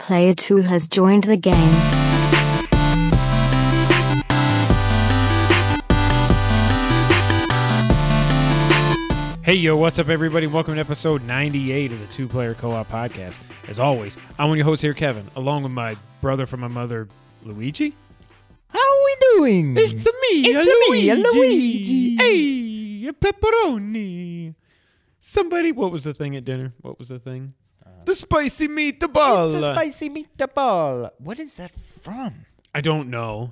Player 2 has joined the game. Hey, yo, what's up, everybody? Welcome to episode 98 of the Two Player Co-op Podcast. As always, I'm one of your hosts here, Kevin, along with my brother from my mother, Luigi. How are we doing? It's Luigi. Hey, a pepperoni. Somebody, what was the thing at dinner? What was the thing? The spicy meatball. It's a spicy meatball. What is that from? I don't know.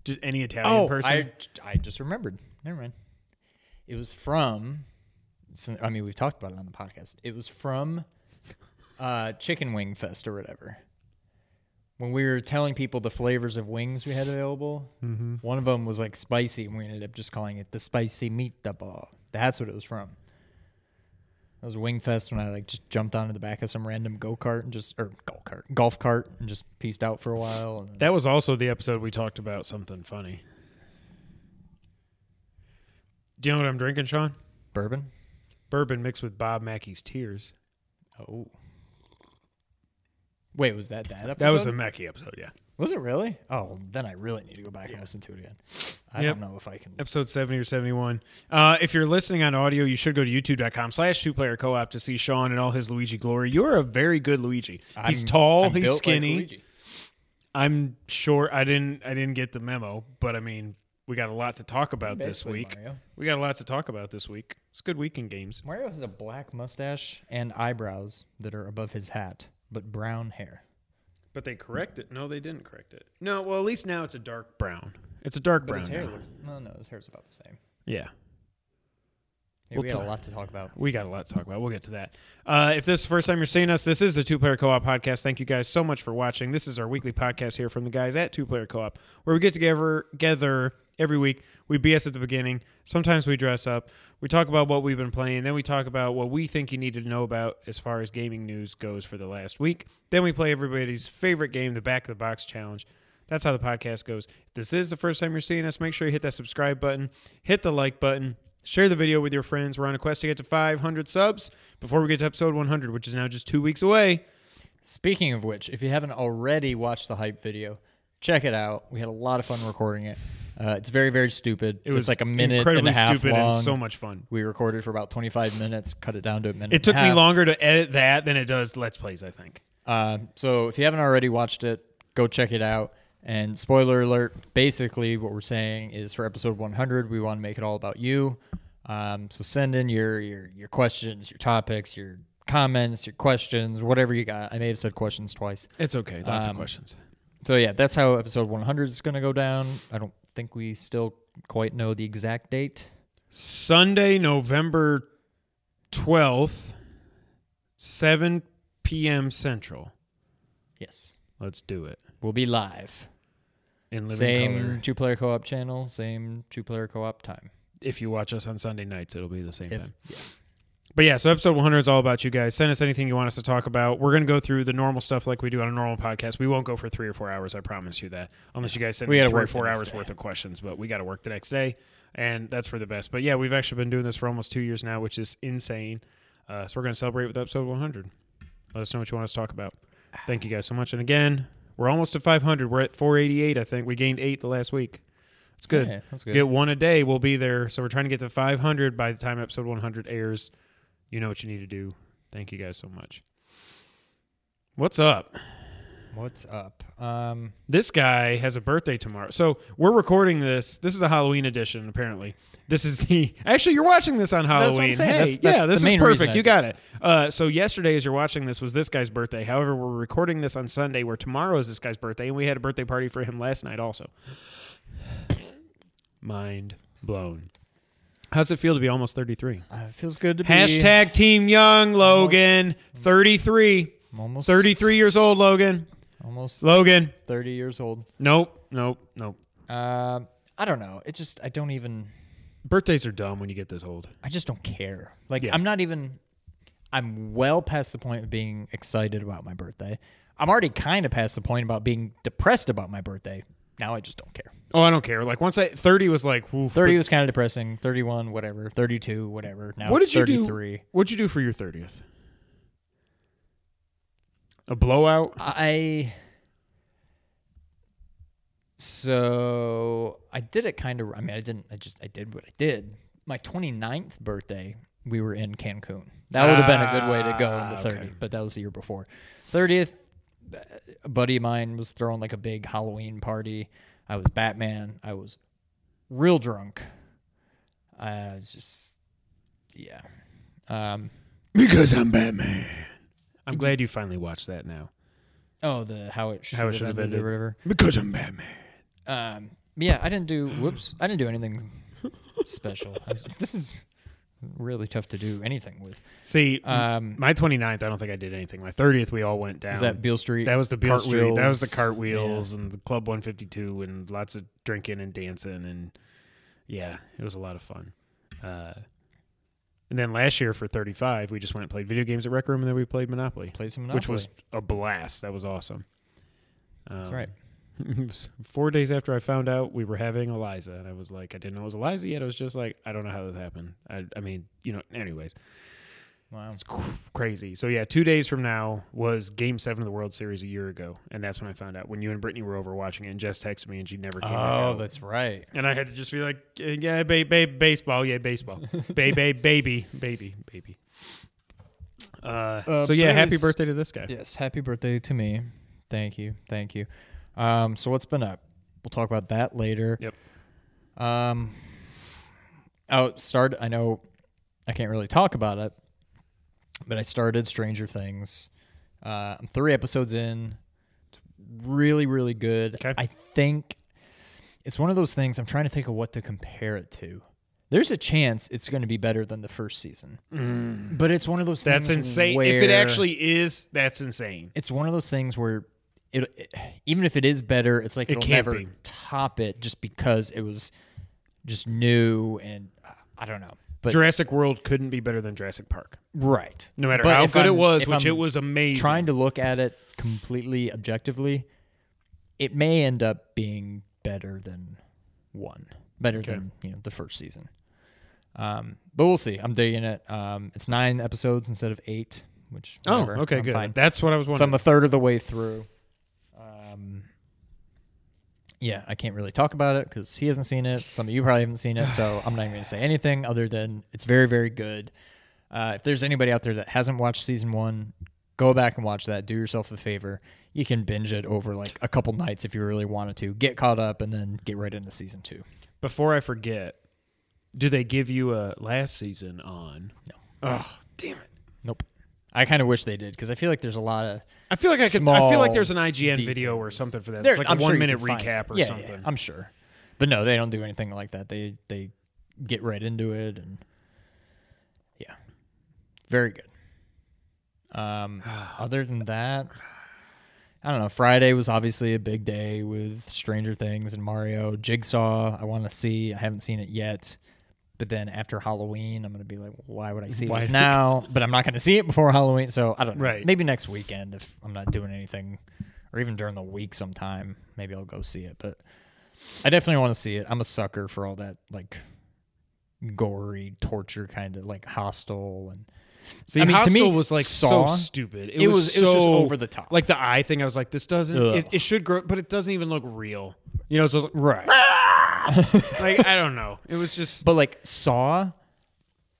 Just any Italian person? I just remembered. Never mind. It was from... I mean, we've talked about it on the podcast. It was from Chicken Wing Fest or whatever. When we were telling people the flavors of wings we had available, one of them was like spicy, and we ended up just calling it the spicy meatball. That's what it was from. It was a Wing Fest when I like just jumped onto the back of some random golf cart and just pieced out for a while. And that was also the episode we talked about something funny. Do you know what I'm drinking, Sean? Bourbon. Bourbon mixed with Bob Mackey's Tears. Oh. Wait, was that episode? That was the Mackey episode, yeah. Was it really? Oh, well, then I really need to go back and listen to it again. I don't know if I can. Episode 70 or 71. If you're listening on audio, you should go to youtube.com/2playercoop to see Sean and all his Luigi glory. You're a very good Luigi. He's tall, he's skinny. Like I'm sure I didn't get the memo, but I mean, we got a lot to talk about this week. Mario. We got a lot to talk about this week. It's a good week in games. Mario has a black mustache and eyebrows that are above his hat, but brown hair. But they correct it. No, they didn't correct it. No, well, at least now it's a dark brown. It's a dark brown. His hair looks... No, his hair's about the same. Yeah. We got a lot to talk about. We got a lot to talk about. We'll get to that. If this is the first time you're seeing us, this is the Two Player Co-op Podcast. Thank you guys so much for watching. This is our weekly podcast here from the guys at Two Player Co-op, where we get together every week. We BS at the beginning. Sometimes we dress up. We talk about what we've been playing. Then we talk about what we think you need to know about as far as gaming news goes for the last week. Then we play everybody's favorite game, the Back of the Box Challenge. That's how the podcast goes. If this is the first time you're seeing us, make sure you hit that subscribe button, hit the like button, share the video with your friends. We're on a quest to get to 500 subs before we get to episode 100, which is now just 2 weeks away. Speaking of which, if you haven't already watched the hype video, check it out. We had a lot of fun recording it. It's very, very stupid. It was like a minute and a half stupid long. And so much fun. We recorded for about 25 minutes, cut it down to a minute. It took me longer to edit that than it does Let's Plays, I think. So if you haven't already watched it, go check it out. And spoiler alert, basically what we're saying is for episode 100, we want to make it all about you. So send in your questions, your topics, your comments, your questions, whatever you got. I may have said questions twice. It's okay. Lots of questions. So yeah, that's how episode 100 is going to go down. I don't think we still quite know the exact date. Sunday, November 12th, 7 p.m. Central. Yes. Let's do it. We'll be live. In living same color. Two-player co-op channel, same two-player co-op time. If you watch us on Sunday nights, it'll be the same time. Yeah. But yeah, so episode 100 is all about you guys. Send us anything you want us to talk about. We're going to go through the normal stuff like we do on a normal podcast. We won't go for 3 or 4 hours, I promise you that. Unless you guys send me 3 or 4 hours worth of questions. But we got to work the next day, and that's for the best. But yeah, we've actually been doing this for almost 2 years now, which is insane. So we're going to celebrate with episode 100. Let us know what you want us to talk about. Thank you guys so much. And again, we're almost at 500. We're at 488, I think. We gained 8 the last week. It's good. Yeah, that's good. Get 1 a day. We'll be there. So we're trying to get to 500 by the time episode 100 airs. You know what you need to do. Thank you guys so much. What's up? What's up? This guy has a birthday tomorrow. So we're recording this. This is a Halloween edition, apparently. This is the... Actually, you're watching this on Halloween. That's what I'm saying. Hey, this is perfect. You got it. So yesterday, as you're watching this, was this guy's birthday. However, we're recording this on Sunday, where tomorrow is this guy's birthday, and we had a birthday party for him last night also. Mind blown. How's it feel to be almost 33? It feels good to be... Hashtag Team Young, Logan. 33. Almost 33 years old, Logan. Almost Logan. 30 years old. Nope. I don't know. It just... I don't even... Birthdays are dumb when you get this old. I just don't care. Like, yeah. I'm not even... I'm well past the point of being excited about my birthday. I'm already kind of past the point about being depressed about my birthday. Now I just don't care. Oh, I don't care. Like, once 30 was like... Oof, 30 was kind of depressing. 31, whatever. 32, whatever. Now what it's did you 33. What'd you do for your 30th? A blowout? So I did it kind of. I mean, I did what I did. My 29th birthday, we were in Cancun. That would have been a good way to go into 30, okay. but that was the year before. 30th, a buddy of mine was throwing like a big Halloween party. I was Batman. I was real drunk. I was just, yeah. Because I'm Batman. I'm glad you finally watched that now. Oh, the how it should have ended or whatever. Because I'm Batman. Yeah, I didn't do anything special. This is really tough to do anything with. See, my 29th, I don't think I did anything. My 30th, we all went down. Was that Beale Street? That was the Beale Street. That was the cartwheels Yeah. and the Club 152 and lots of drinking and dancing. And yeah, it was a lot of fun. And then last year for 35, we just went and played video games at Rec Room, and then we played Monopoly. Played some Monopoly. Which was a blast. That was awesome. That's right. 4 days after I found out we were having Eliza, and I was like, I didn't know it was Eliza yet. I was just like, I don't know how this happened. I mean, anyways. Wow. It's crazy. So, yeah, 2 days from now was Game 7 of the World Series a year ago, and that's when I found out. When you and Brittany were over watching it, and Jess texted me, and she never came back out. Oh, that's right. And I had to just be like, yeah, baseball. Yeah, baseball. baby. So, yeah, happy birthday to this guy. Yes, happy birthday to me. Thank you. So what's been up? We'll talk about that later. Yep. I know I can't really talk about it, but I started Stranger Things. I'm 3 episodes in. It's really, really good. Okay. I think it's one of those things. I'm trying to think of what to compare it to. There's a chance it's going to be better than the first season. But it's one of those things. That's insane. If it actually is, that's insane. It's one of those things where even if it is better, it's like it'll never top it just because it was just new and I don't know. But Jurassic World couldn't be better than Jurassic Park. Right. No matter how good it was, which it was amazing. Trying to look at it completely objectively, it may end up being better than than the first season. But we'll see. I'm digging it. It's 9 episodes instead of 8, which whatever. Okay, I'm good. fine. That's what I was So wondering. I'm a third of the way through. Yeah, I can't really talk about it because he hasn't seen it. Some of you probably haven't seen it, so I'm not even going to say anything other than it's very, very good. If there's anybody out there that hasn't watched season 1, go back and watch that. Do yourself a favor. You can binge it over like a couple nights if you really wanted to. Get caught up and then get right into season 2. Before I forget, do they give you a last season on? No. Oh, damn it. Nope. I kind of wish they did because I feel like there's a lot of I feel like there's an IGN video or details. something for that. There- It's like I'm a sure 1 you minute can find recap it. or something. Yeah, I'm sure. But no, they don't do anything like that. They get right into it and yeah. Very good. Other than that, I don't know. Friday was obviously a big day with Stranger Things and Mario. Jigsaw, I want to see. I haven't seen it yet. But then after Halloween, I'm going to be like, why would I see this now? But I'm not going to see it before Halloween. So I don't know. Right. Maybe next weekend if I'm not doing anything. Or even during the week sometime. Maybe I'll go see it. But I definitely want to see it. I'm a sucker for all that like gory torture kind of like Hostel and See, I mean, Hostel to me, was like Saw, so stupid. It was so, just over the top. Like the eye thing, I was like, this doesn't. Ugh. It should grow, but it doesn't even look real. You know, so it's Right. like I don't know. It was just But like Saw,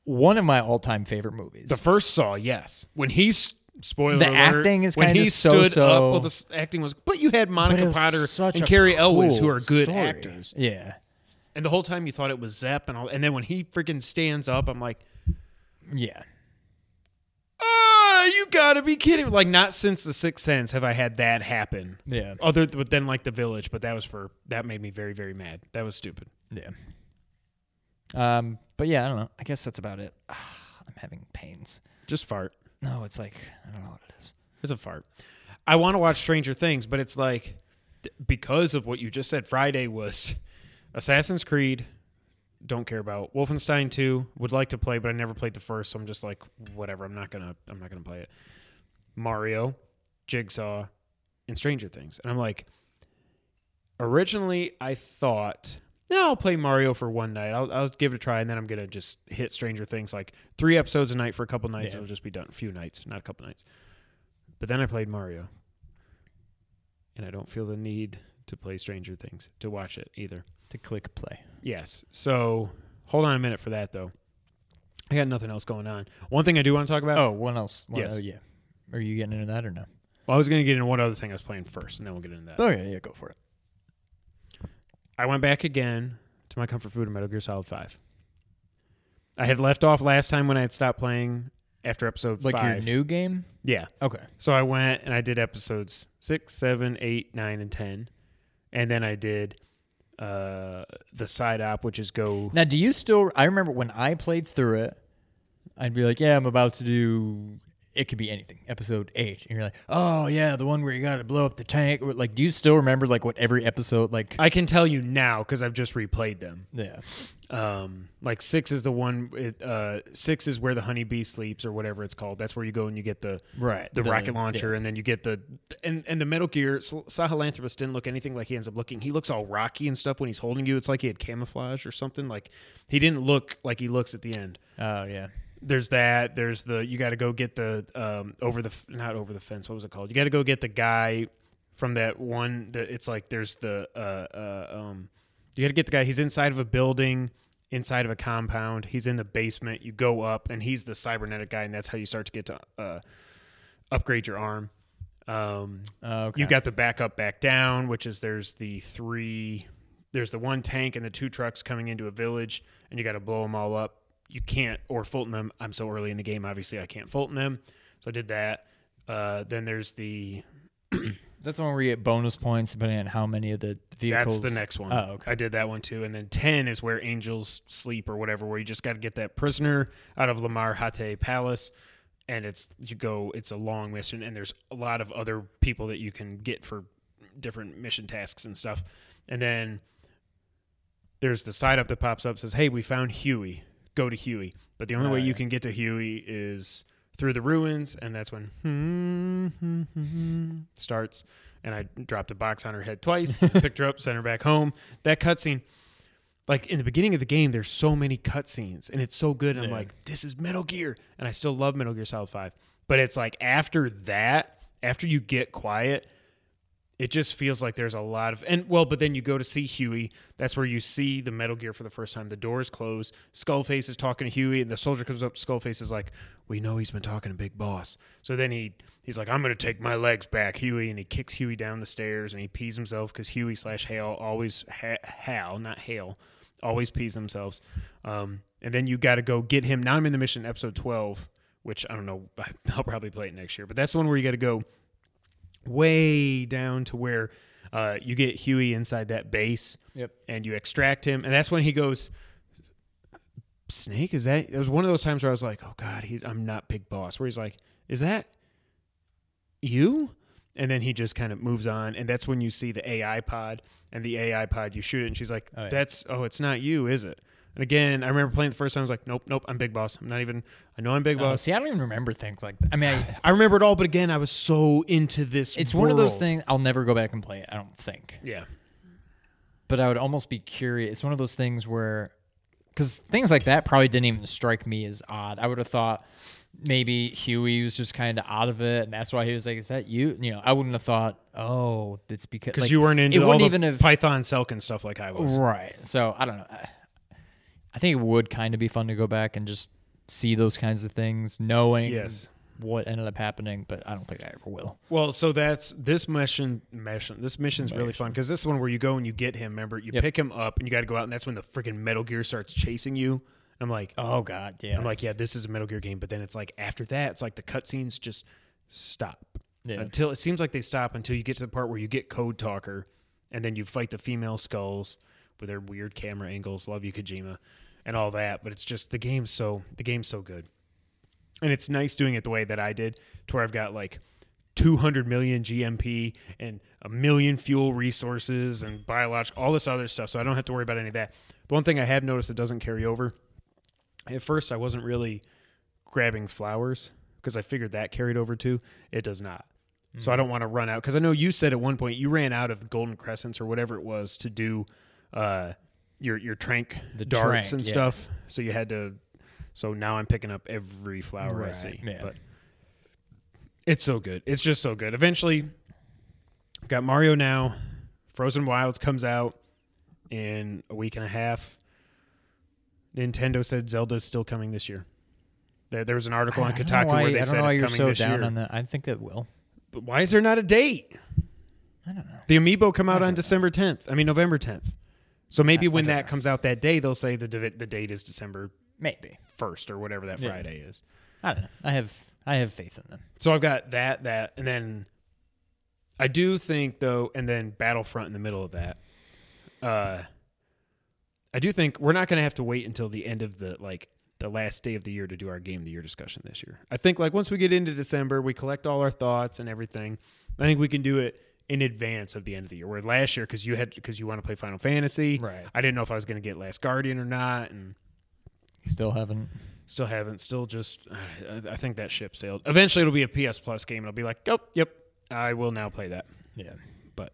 one of my all-time favorite movies. the first Saw. Yes, when he's spoiler The alert, acting is when kinda he stood so-so. up. Well, the acting was, but you had But it Monica was Potter such and a Carrie Elwes, who cool are good story. actors. Yeah. And the whole time you thought it was Zepp and all. And then when he freaking stands up, I'm like, Yeah. oh, you gotta be kidding! Like not since The Sixth Sense have I had that happen. Yeah. Other than like The Village, but that made me very, very mad. That was stupid. Yeah. But yeah, I don't know. I guess that's about it. I'm having pains. Just fart. No, it's like I don't know what it is. It's a fart. I want to watch Stranger Things, but it's like because of what you just said. Friday was Assassin's Creed. Don't care about Wolfenstein 2. Would like to play, but I never played the first, so I'm just like, whatever. I'm not gonna play it. Mario, Jigsaw, and Stranger Things, and I'm like, originally I thought, yeah, I'll play Mario for one night. I'll give it a try, and then I'm gonna just hit Stranger Things like 3 episodes a night for a couple nights. Yeah. It'll just be done. A few nights, not a couple nights. But then I played Mario. And I don't feel the need to play Stranger Things, to watch it either. To click play. Yes. So hold on a minute for that, though. I got nothing else going on. One thing I do want to talk about. Oh, one else. Yes. Oh, yeah. Are you getting into that or no? Well, I was going to get into one other thing I was playing first, and then we'll get into that. Okay, yeah, go for it. I went back again to my comfort food of Metal Gear Solid 5. I had left off last time when I had stopped playing after episode 5. Like your new game? Yeah. Okay. So I went and I did episodes 6, 7, 8, 9, and 10. And then I did the side op, which is go... Now, do you still... I remember when I played through it, I'd be like, yeah, I'm about to do... It could be anything. Episode 8. And you're like, oh, yeah, the one where you got to blow up the tank. Like, do you still remember, like, what every episode, like... I can tell you now because I've just replayed them. Yeah. Like 6 is the one... 6 is where the honeybee sleeps or whatever it's called. That's where you go and you get the rocket launcher, and then you get the... And the Metal Gear... Sahelanthropus didn't look anything like he ends up looking. He looks all rocky and stuff when he's holding you. It's like he had camouflage or something. Like, he didn't look like he looks at the end. Oh, yeah. There's that. There's the you got to go get the not over the fence. What was it called? You got to go get the guy from that one. It's like there's the you got to get the guy. He's inside of a building, inside of a compound. He's in the basement. You go up, and he's the cybernetic guy, and that's how you start to get to upgrade your arm. Okay. You got the back down, which is there's the one tank and the 2 trucks coming into a village, and you got to blow them all up. You can't, or Fulton them. I'm so early in the game, obviously I can't Fulton them. So I did that. Then there's the... That's the one where you get bonus points depending on how many of the vehicles... That's the next one. Oh, okay. I did that one too. And then 10 is where angels sleep or whatever, where you just got to get that prisoner out of Lamar Hate Palace. And it's a long mission, and there's a lot of other people that you can get for different mission tasks and stuff. And then there's the side up that pops up, says, hey, we found Huey. Go to Huey. But the only way you can get to Huey is through the ruins, and that's when starts. And I dropped a box on her head twice, picked her up, sent her back home. That cutscene, like in the beginning of the game, there's so many cutscenes, and it's so good. And I'm like, this is Metal Gear. And I still love Metal Gear Solid 5. But it's like after that, after you get quiet, it just feels like there's a lot of... but then you go to see Huey. That's where you see the Metal Gear for the first time. The doors close. Skullface is talking to Huey, and the soldier comes up. Skullface is like, we know he's been talking to Big Boss. So then he's like, I'm going to take my legs back, Huey, and he kicks Huey down the stairs, and he pees himself because Huey/Hale always... Hal, not Hale, always pees themselves. And then you got to go get him. Now I'm in the mission episode 12, which I don't know. I'll probably play it next year. But that's the one where you got to go way down to where you get Huey inside that base. Yep. And you extract him, and that's when he goes, Snake, is that... It was one of those times where I was like, oh God, I'm not Big Boss, where he's like, is that you? And then he just kind of moves on, and that's when you see the AI pod, and the AI pod, you shoot it, and she's like, it's not you, is it? And again, I remember playing the first time, I was like, nope, I'm Big Boss. I know I'm Big Boss. See, I don't even remember things like that. I mean, I remember it all, but again, I was so into this It's world. one of those things, I'll never go back and play it, I don't think. Yeah. But I would almost be curious. It's one of those things where... Because things like that probably didn't even strike me as odd. I would have thought maybe Huey was just kind of out of it, and that's why he was like, is that you? You know, I wouldn't have thought, oh, it's because... Because you weren't into all the Python Selk and stuff like I was. Right. So, I don't know. I think it would kind of be fun to go back and just see those kinds of things, knowing what ended up happening, but I don't think I ever will. Well, so that's this mission. This mission's really fun because this one where you go and you get him. Remember, you pick him up and you got to go out, and that's when the freaking Metal Gear starts chasing you. And I'm like, oh God, yeah. I'm like, yeah, this is a Metal Gear game. But then it's like after that, it's like the cutscenes just stop until it seems like they stop until you get to the part where you get Code Talker, and then you fight the female skulls with their weird camera angles. Love you, Kojima, and all that. But it's just the game's so good. And it's nice doing it the way that I did, to where I've got like 200 million GMP and a million fuel resources and biological, all this other stuff, so I don't have to worry about any of that. The one thing I have noticed that doesn't carry over, at first I wasn't really grabbing flowers because I figured that carried over too. It does not. Mm-hmm. So I don't want to run out, because I know you said at one point you ran out of golden crescents or whatever it was to do your trank darts and stuff, so you had to... So now I'm picking up every flower I see. Yeah. But It's so good. It's just so good. Eventually, got Mario now. Frozen Wilds comes out in a week and a half. Nintendo said Zelda's still coming this year. There was an article on Kotaku where they said it's coming this year. On that. I think it will. But why is there not a date? I don't know. The Amiibo come out on November 10th. So maybe when that comes out that day, they'll say the date is December maybe 1st or whatever that Friday is. I don't know. I have faith in them. So I've got that, and then I do think though, and then Battlefront in the middle of that. I do think we're not going to have to wait until the end of the last day of the year to do our Game of the Year discussion this year. I think once we get into December, we collect all our thoughts and everything. I think we can do it in advance of the end of the year. Where last year, because you want to play Final Fantasy, right? I didn't know if I was going to get Last Guardian or not, and still haven't. Still just. I think that ship sailed. Eventually, it'll be a PS Plus game, and I'll be like, oh, yep, I will now play that. Yeah. But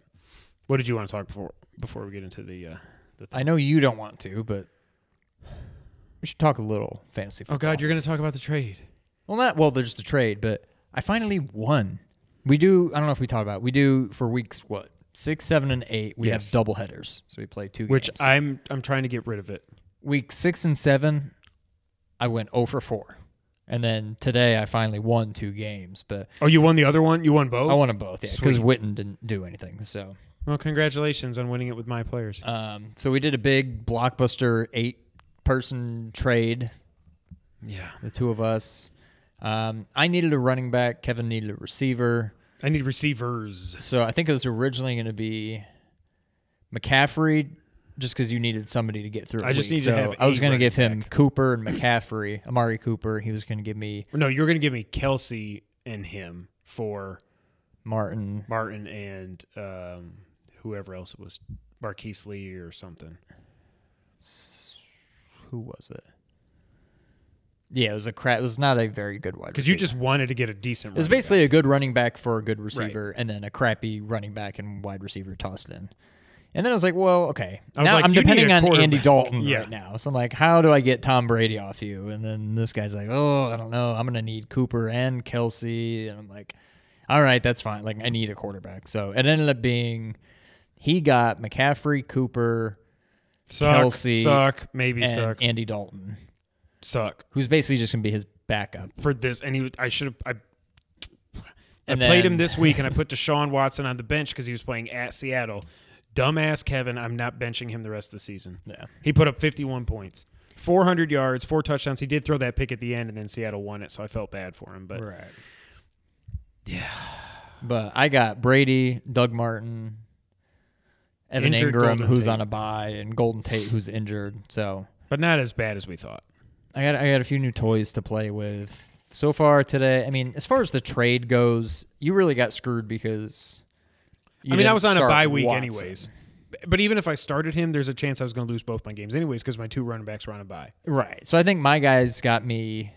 what did you want to talk before we get into the thing? I know you don't want to, but we should talk a little fantasy football. Oh God, you're going to talk about the trade. Well, there's the trade, but I finally won. We do. I don't know if we talk about it. We do for weeks 6, 7, and 8. We have double headers, so we play 2 games. Which I'm trying to get rid of it. Week 6 and 7, I went 0 for 4, and then today I finally won 2 games. But you won the other one? You won both? I won them both, yeah, because Witten didn't do anything. So well, congratulations on winning it with my players. So we did a big blockbuster 8-person trade. Yeah, the 2 of us. I needed a running back. Kevin needed a receiver. I need receivers. So I think it was originally going to be McCaffrey, just because you needed somebody to get through. I was going to give him Cooper and McCaffrey, Amari Cooper. He was going to give me. No, you were going to give me Kelsey and him for Martin and whoever else it was, Marquise Lee or something. Who was it? Yeah, it was It was not a very good wide receiver. Because you just wanted to get a decent. It was basically a good running back for a good receiver, and then a crappy running back and wide receiver tossed in. And then I was like, well, okay. Now I'm depending on Andy Dalton right now. So I'm like, how do I get Tom Brady off you? And then this guy's like, oh, I don't know. I'm going to need Cooper and Kelsey. And I'm like, all right, that's fine. Like, I need a quarterback. So it ended up being he got McCaffrey, Cooper, Kelsey, and Andy Dalton. Who's basically just going to be his backup. For this. And I played him this week, and I put Deshaun Watson on the bench because he was playing at Seattle. Dumbass Kevin, I'm not benching him the rest of the season. Yeah. He put up 51 points, 400 yards, 4 touchdowns. He did throw that pick at the end, and then Seattle won it, so I felt bad for him. But right. Yeah. But I got Brady, Doug Martin, Evan Ingram, who's on a bye, and Golden Tate, who's injured. So, but not as bad as we thought. I got a few new toys to play with. So far today, I mean, as far as the trade goes, you really got screwed because I was on a bye week anyways. But even if I started him, there's a chance I was going to lose both my games anyways because my 2 running backs were on a bye. Right. So I think my guys got me.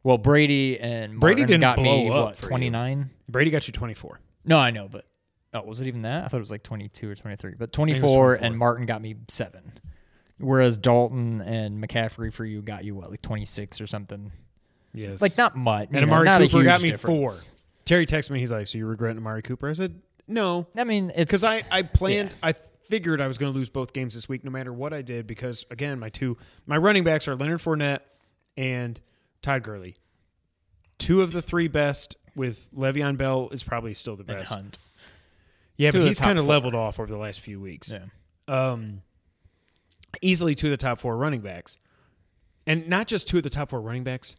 Well, Brady and Martin didn't got blow me up 29. Brady got you 24. No, I know, but was it even that? I thought it was like 22 or 23. But 24, and Martin got me 7. Whereas Dalton and McCaffrey for you got you like 26 or something. Yes. Like not much. And Amari Cooper got me difference. 4. Terry texted me. He's like, "So you regretting Amari Cooper?" I said, "No." I mean, it's because I planned. Yeah. I figured I was going to lose both games this week, no matter what I did. Because again, my running backs are Leonard Fournette and Todd Gurley. 2 of the 3 best. With Le'Veon Bell is probably still the best. And Hunt. Yeah, but he's kind of leveled off over the last few weeks. Yeah. Easily 2 of the top 4 running backs. And not just 2 of the top 4 running backs.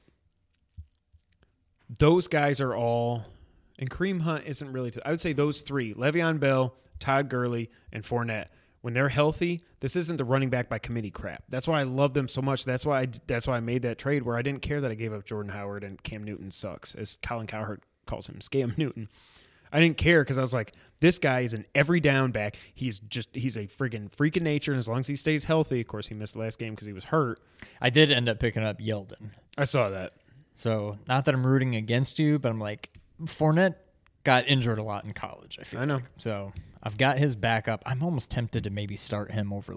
Those guys are all, and Kareem Hunt isn't really, I would say those 3, Le'Veon Bell, Todd Gurley, and Fournette, when they're healthy, this isn't the running back by committee crap. That's why I love them so much. That's why I made that trade where I didn't care that I gave up Jordan Howard and Cam Newton sucks, as Colin Cowherd calls him, Scam Newton. I didn't care because I was like, this guy is an every down back. He's a freaking freak of nature, and as long as he stays healthy, of course he missed the last game because he was hurt. I did end up picking up Yeldon. I saw that. So not that I'm rooting against you, but I'm like, Fournette got injured a lot in college. I feel. I know. Like. So I've got his backup. I'm almost tempted to maybe start him over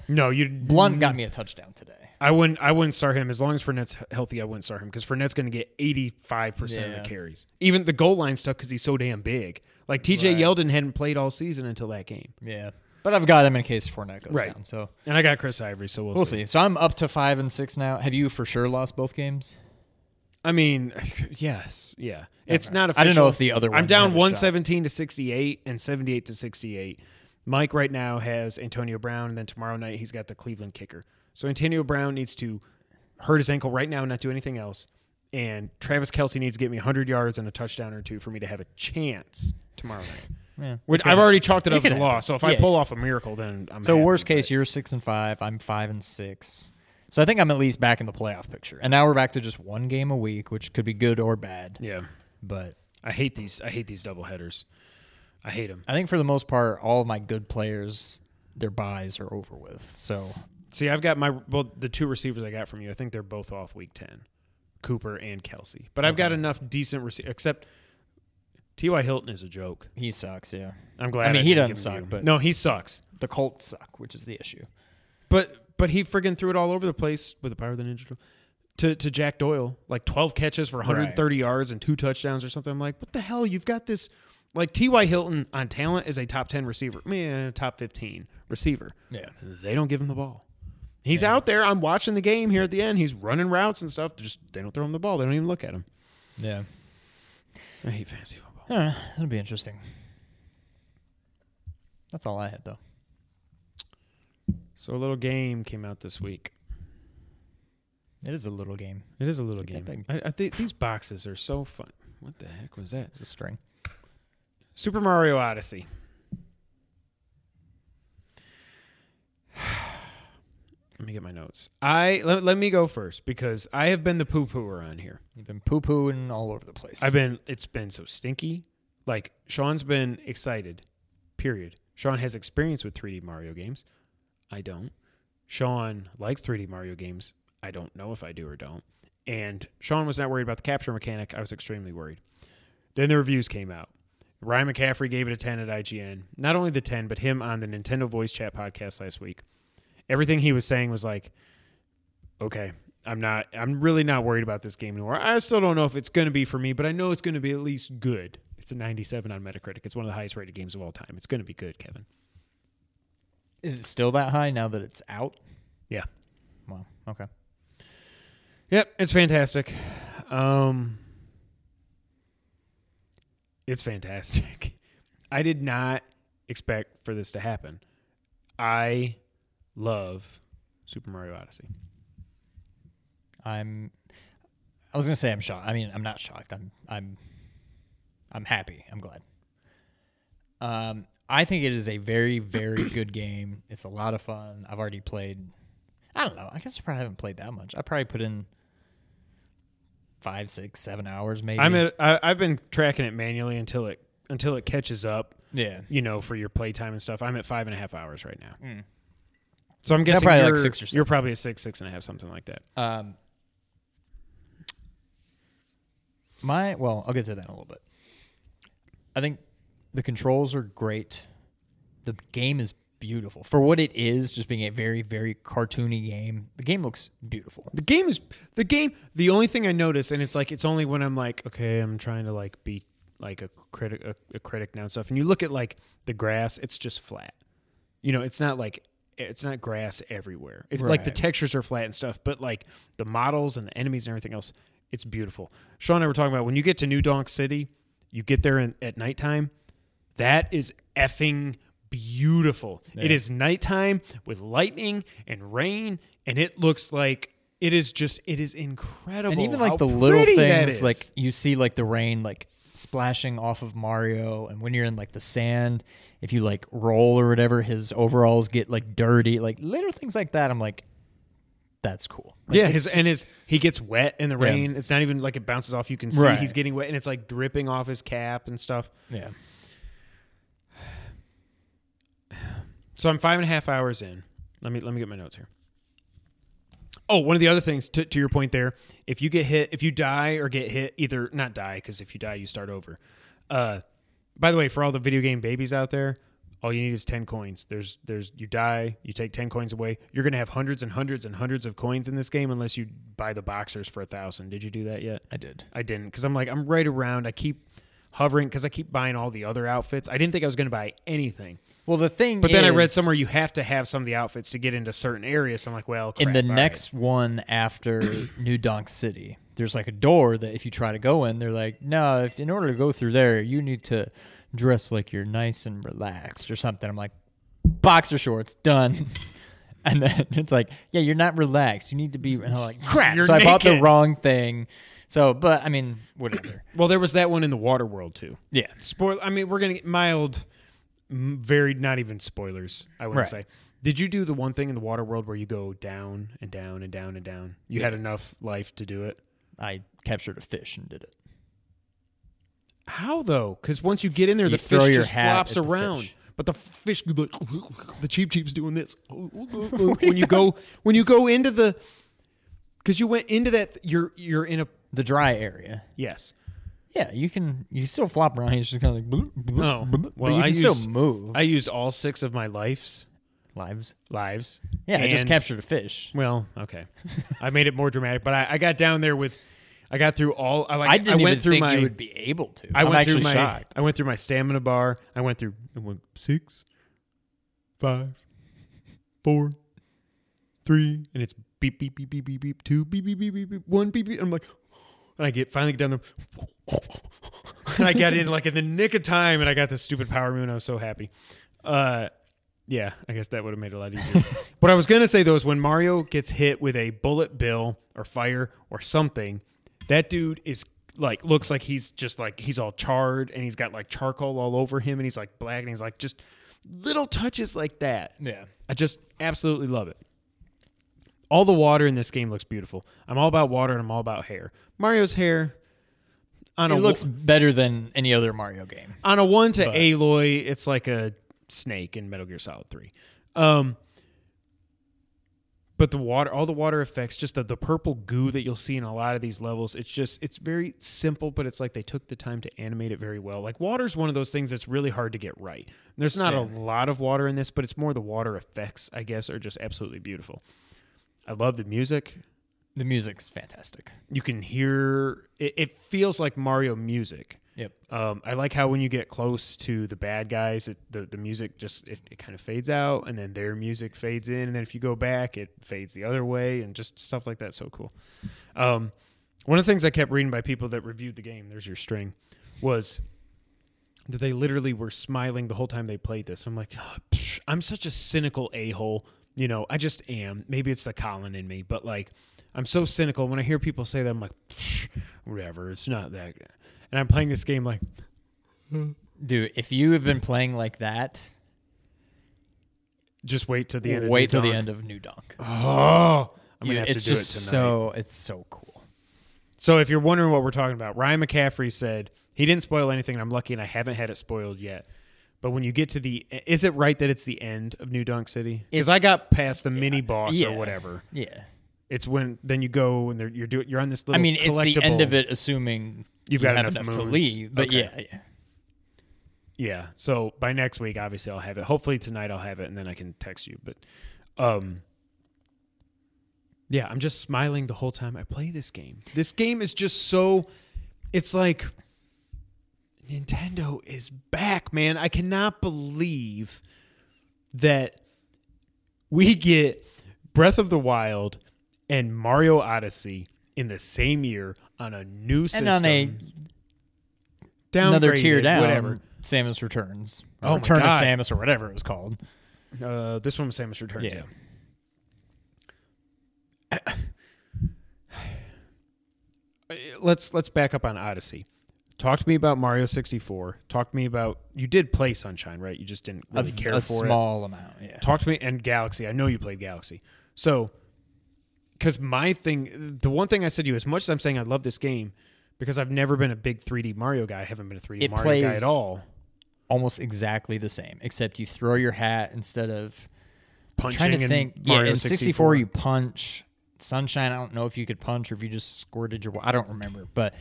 No, you Blunt got me a touchdown today. I wouldn't start him as long as Fournette's healthy. I wouldn't start him because Fournette's going to get 85% of the carries, even the goal line stuff because he's so damn big. Like TJ Yeldon hadn't played all season until that game. Yeah, but I've got him in case Fournette goes down. So and I got Chris Ivory, so we'll see. So I'm up to 5-6 now. Have you for sure lost both games? I mean, yes, yeah. It's not official. I don't know if the other one. I'm down 117 to 68 and 78 to 68. Mike right now has Antonio Brown, and then tomorrow night he's got the Cleveland kicker. So Antonio Brown needs to hurt his ankle right now and not do anything else. And Travis Kelce needs to get me 100 yards and a touchdown or two for me to have a chance tomorrow night. Yeah, I've already chalked it up as a loss. So if I pull off a miracle, then I'm so happy, worst case, you're 6-5. I'm 5-6. So I think I'm at least back in the playoff picture. And now we're back to just one game a week, which could be good or bad. Yeah. But I hate these double headers. I hate them. I think for the most part, all of my good players, their buys are over with. So see, I've got the two receivers I got from you. I think they're both off week 10, Cooper and Kelce. But I've got enough decent receivers, except T.Y. Hilton is a joke. He sucks, yeah. I'm glad. I mean, he doesn't suck, but no, he sucks. The Colts suck, which is the issue. But he friggin' threw it all over the place with the power of the ninja to Jack Doyle, like 12 catches for 130 yards and 2 touchdowns or something. I'm like, what the hell? You've got this. Like T.Y. Hilton on talent is a top 10 receiver, top 15 receiver. Yeah, they don't give him the ball. He's out there. I'm watching the game here at the end. He's running routes and stuff. They don't throw him the ball. They don't even look at him. Yeah, I hate fantasy football. I don't know. That'll be interesting. That's all I had though. So a little game came out this week. It is a little game. It is a little game. I think these boxes are so fun. What the heck was that? It's a string. Super Mario Odyssey. Let me get my notes. Let me go first because I have been the poo-pooer on here. You've been poo-pooing all over the place. It's been so stinky. Like Sean's been excited. Period. Sean has experience with 3D Mario games. I don't. Sean likes 3D Mario games. I don't know if I do or don't. And Sean was not worried about the capture mechanic. I was extremely worried. Then the reviews came out. Ryan McCaffrey gave it a 10 at IGN. Not only the 10, but him on the Nintendo Voice Chat podcast last week. Everything he was saying was like, okay, I'm really not worried about this game anymore. I still don't know if it's going to be for me, but I know it's going to be at least good. It's a 97 on Metacritic. It's one of the highest rated games of all time. It's going to be good, Kevin. Is it still that high now that it's out? Yeah. Wow. Okay. Yep, it's fantastic. It's fantastic. I did not expect for this to happen. I love Super Mario Odyssey. I was gonna say I'm shocked. I mean, I'm not shocked. I'm happy. I'm glad. I think it is a very, very good game. It's a lot of fun. I've already played. I don't know. I guess I probably haven't played that much. I probably put in 5, 6, 7 hours maybe. I've been tracking it manually until it catches up. Yeah. For your playtime and stuff. I'm at 5.5 hours right now. Mm. So I'm guessing probably like 6 or 7. You're probably at 6.5, something like that. I'll get to that in a little bit. I think the controls are great. The game is beautiful. For what it is, just being a very, very cartoony game, the game looks beautiful. The only thing I notice, and it's only when I'm like, okay, I'm trying to like be like a critic now and stuff, and you look at like the grass, it's just flat. It's not grass everywhere. It's like the textures are flat and stuff, but like the models and the enemies and everything else, it's beautiful. Sean and I were talking about when you get to New Donk City, you get there at nighttime. That is effing beautiful. Yeah. It is nighttime with lightning and rain, and it looks like it is incredible. And even like the little things, like you see like the rain like splashing off of Mario, and when you're in like the sand, if you like roll or whatever, his overalls get like dirty, like little things like that. I'm like, that's cool. Like, yeah, he gets wet in the rain. Yeah. It's not even like it bounces off. You can see he's getting wet, and it's like dripping off his cap and stuff. Yeah. So I'm 5.5 hours in. Let me get my notes here. Oh, one of the other things to your point there, if you get hit, if you die or get hit, either not die, because if you die, you start over. By the way, for all the video game babies out there, All you need is 10 coins. You die, you take 10 coins away. You're going to have hundreds and hundreds and hundreds of coins in this game unless you buy the boxers for 1,000. Did you do that yet? I did. I didn't because I'm right around. I keep hovering because I keep buying all the other outfits. I didn't think I was going to buy anything. Well, the thing But then I read somewhere you have to have some of the outfits to get into certain areas. So I'm like, well, crap, in the next one after New Donk City, there's like a door that if you try to go in, they're like, no, in order to go through there, you need to dress like you're nice and relaxed or something. I'm like, boxer shorts, done. And then it's like, yeah, you're not relaxed. You need to be. And I'm like, crap. You're so I bought the naked. wrong thing. So, but I mean, whatever. Well, there was that one in the water world too. Yeah. Spoil. I mean, we're gonna get mild, very not even spoilers. I wouldn't say. Did you do the one thing in the water world where you go down and down and down and down? You had enough life to do it. I captured a fish and did it. How though? Because once you get in there, You the throw fish your just hat flops at the around. fish. But the fish, like, the cheap's doing this. when you go into the, because you went into that, you're in a The dry area. yes. Yeah, you still flop around. It's just kind of like, bloop, bloop, Oh, bloop, well, but you I can used- still move. I used all 6 of my lives. Lives. Yeah, I just and- captured a fish. Well, okay. I made it more dramatic, but I got down there with, I got through all. I went didn't even through think my. you would be able to. I I'm went through actually my. shocked. I went through my stamina bar. I went 6, 5, 4, 3, and it's beep beep beep beep beep beep 2 beep beep beep beep beep 1 beep beep. And I'm like, and I finally get down there, and I got in like in the nick of time, and I got this stupid power moon. I was so happy. Yeah, I guess that would have made it a lot easier. What I was gonna say though is when Mario gets hit with a bullet bill or fire or something, that dude is like looks like he's just like he's all charred and he's got like charcoal all over him and he's like black and he's like just little touches like that. Yeah. I just absolutely love it. All the water in this game looks beautiful. I'm all about water and I'm all about hair. Mario's hair on It a looks better than any other Mario game. on a 1 to Aloy, it's like a snake in Metal Gear Solid 3. But the water, all the water effects, just the purple goo that you'll see in a lot of these levels, it's very simple, but it's like they took the time to animate it very well. Like water's one of those things that's really hard to get right. There's not a lot of water in this, but it's more the water effects, I guess, are just absolutely beautiful. I love the music. The music's fantastic. You can hear it feels like Mario music. Yep. I like how when you get close to the bad guys, the music just it kind of fades out, and then their music fades in, and then if you go back, it fades the other way, and just stuff like that. So cool. One of the things I kept reading by people that reviewed the game, there's your string, was that they literally were smiling the whole time they played this. I'm like, I'm such a cynical a-hole. You know, I just am. Maybe it's the Colin in me, but like, I'm so cynical. When I hear people say that, I'm like, whatever. It's not that good. And I'm playing this game like, Dude, if you have been playing like that, just wait till the end. wait till of the New end of New Donk. Donk. Oh, I'm gonna have It's to do it just tonight. it's so cool. So if you're wondering what we're talking about, Ryan McCaffrey said he didn't spoil anything. And I'm lucky, and I haven't had it spoiled yet. But when you get to is it right that it's the end of New Donk City? Because I got past the mini boss or whatever. Yeah. It's when then you go and you're on this little. I mean, collectible. it's the end of it, assuming You've you got have enough enough to moons. leave. But Okay. yeah. Yeah. So by next week, obviously, I'll have it. Hopefully tonight I'll have it, and then I can text you. But, yeah, I'm just smiling the whole time I play this game. This game is just so. It's like Nintendo is back, man. I cannot believe that we get Breath of the Wild and Mario Odyssey in the same year on a new system. And on another tier downgraded, down, whatever. Samus Returns. Or Oh my Return God. of Samus or whatever it was called. This one was Samus Returns. Yeah. Let's back up on Odyssey. Talk to me about Mario 64. Talk to me about you did play Sunshine, right? You just didn't really care a for it. small amount, yeah. Talk to me and Galaxy. I know you played Galaxy. So, because my thing, the one thing I said to you, as much as I'm saying I love this game, because I've never been a big 3D Mario guy. I haven't been a 3D It Mario guy plays at all. Almost exactly the same, except you throw your hat instead of Punching trying to in think. Mario yeah, in 64 64 you punch. Sunshine, I don't know if you could punch or if you just squirted your. I don't remember, but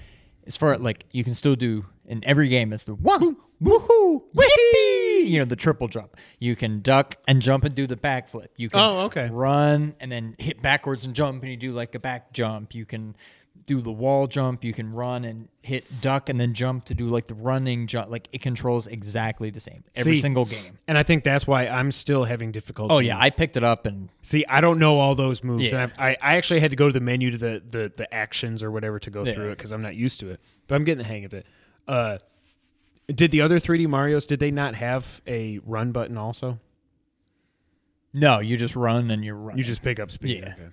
as far as like you can still do in every game, it's the one, woohoo, yippee, you know, the triple jump. You can duck and jump and do the backflip. You can run and then hit backwards and jump, and you do like a back jump. You can do the wall jump. You can run and hit duck and then jump to do like the running jump. Like it controls exactly the same every single game. And I think that's why I'm still having difficulty. Oh yeah, I picked it up and I don't know all those moves. Yeah. And I actually had to go to the menu to the actions or whatever to go through it because I'm not used to it. But I'm getting the hang of it. Did the other 3D Marios, did they not have a run button also? No, you just run and you run. You just pick up speed. Yeah. Okay.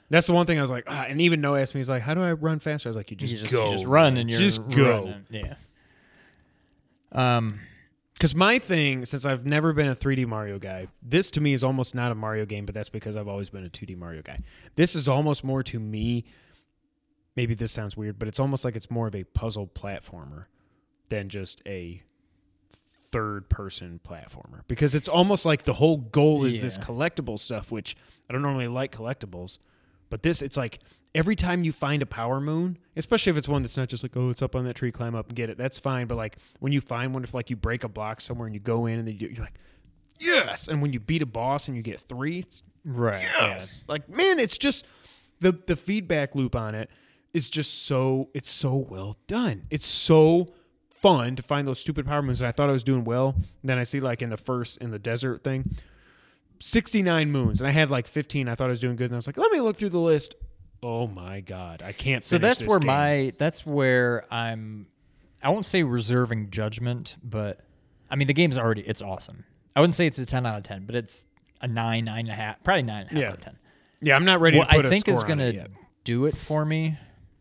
That's the one thing I was like, and even Noah asked me, he's like, how do I run faster? I was like, you just go. You just run and you're just go. Running. Yeah. Because my thing, since I've never been a 3D Mario guy, this to me is almost not a Mario game, but that's because I've always been a 2D Mario guy. This is almost more to me, maybe this sounds weird, but it's almost like it's more of a puzzle platformer than just a third-person platformer. Because it's almost like the whole goal is this collectible stuff, which I don't normally like collectibles. But this, it's like every time you find a power moon, especially if it's one that's not just like, oh, it's up on that tree, climb up and get it. That's fine. But like when you find one, if like you break a block somewhere and you go in and then you're like, yes. And when you beat a boss and you get 3, it's right. Yes. Yeah. Like, man, it's just the feedback loop on it is just it's so well done. It's so fun to find those stupid power moons. And I thought I was doing well. And then I see like in the desert thing, 69 moons, and I had like 15. I thought I was doing good, and I was like, let me look through the list. Oh my god, I can't finish so that's this where game. That's where I won't say reserving judgment, but I mean the game's already, it's awesome. I wouldn't say it's a 10 out of 10, but it's a 9.5, probably 9.5 out of 10. Yeah, I'm not ready to put I think a is score on it gonna yet. do it for me,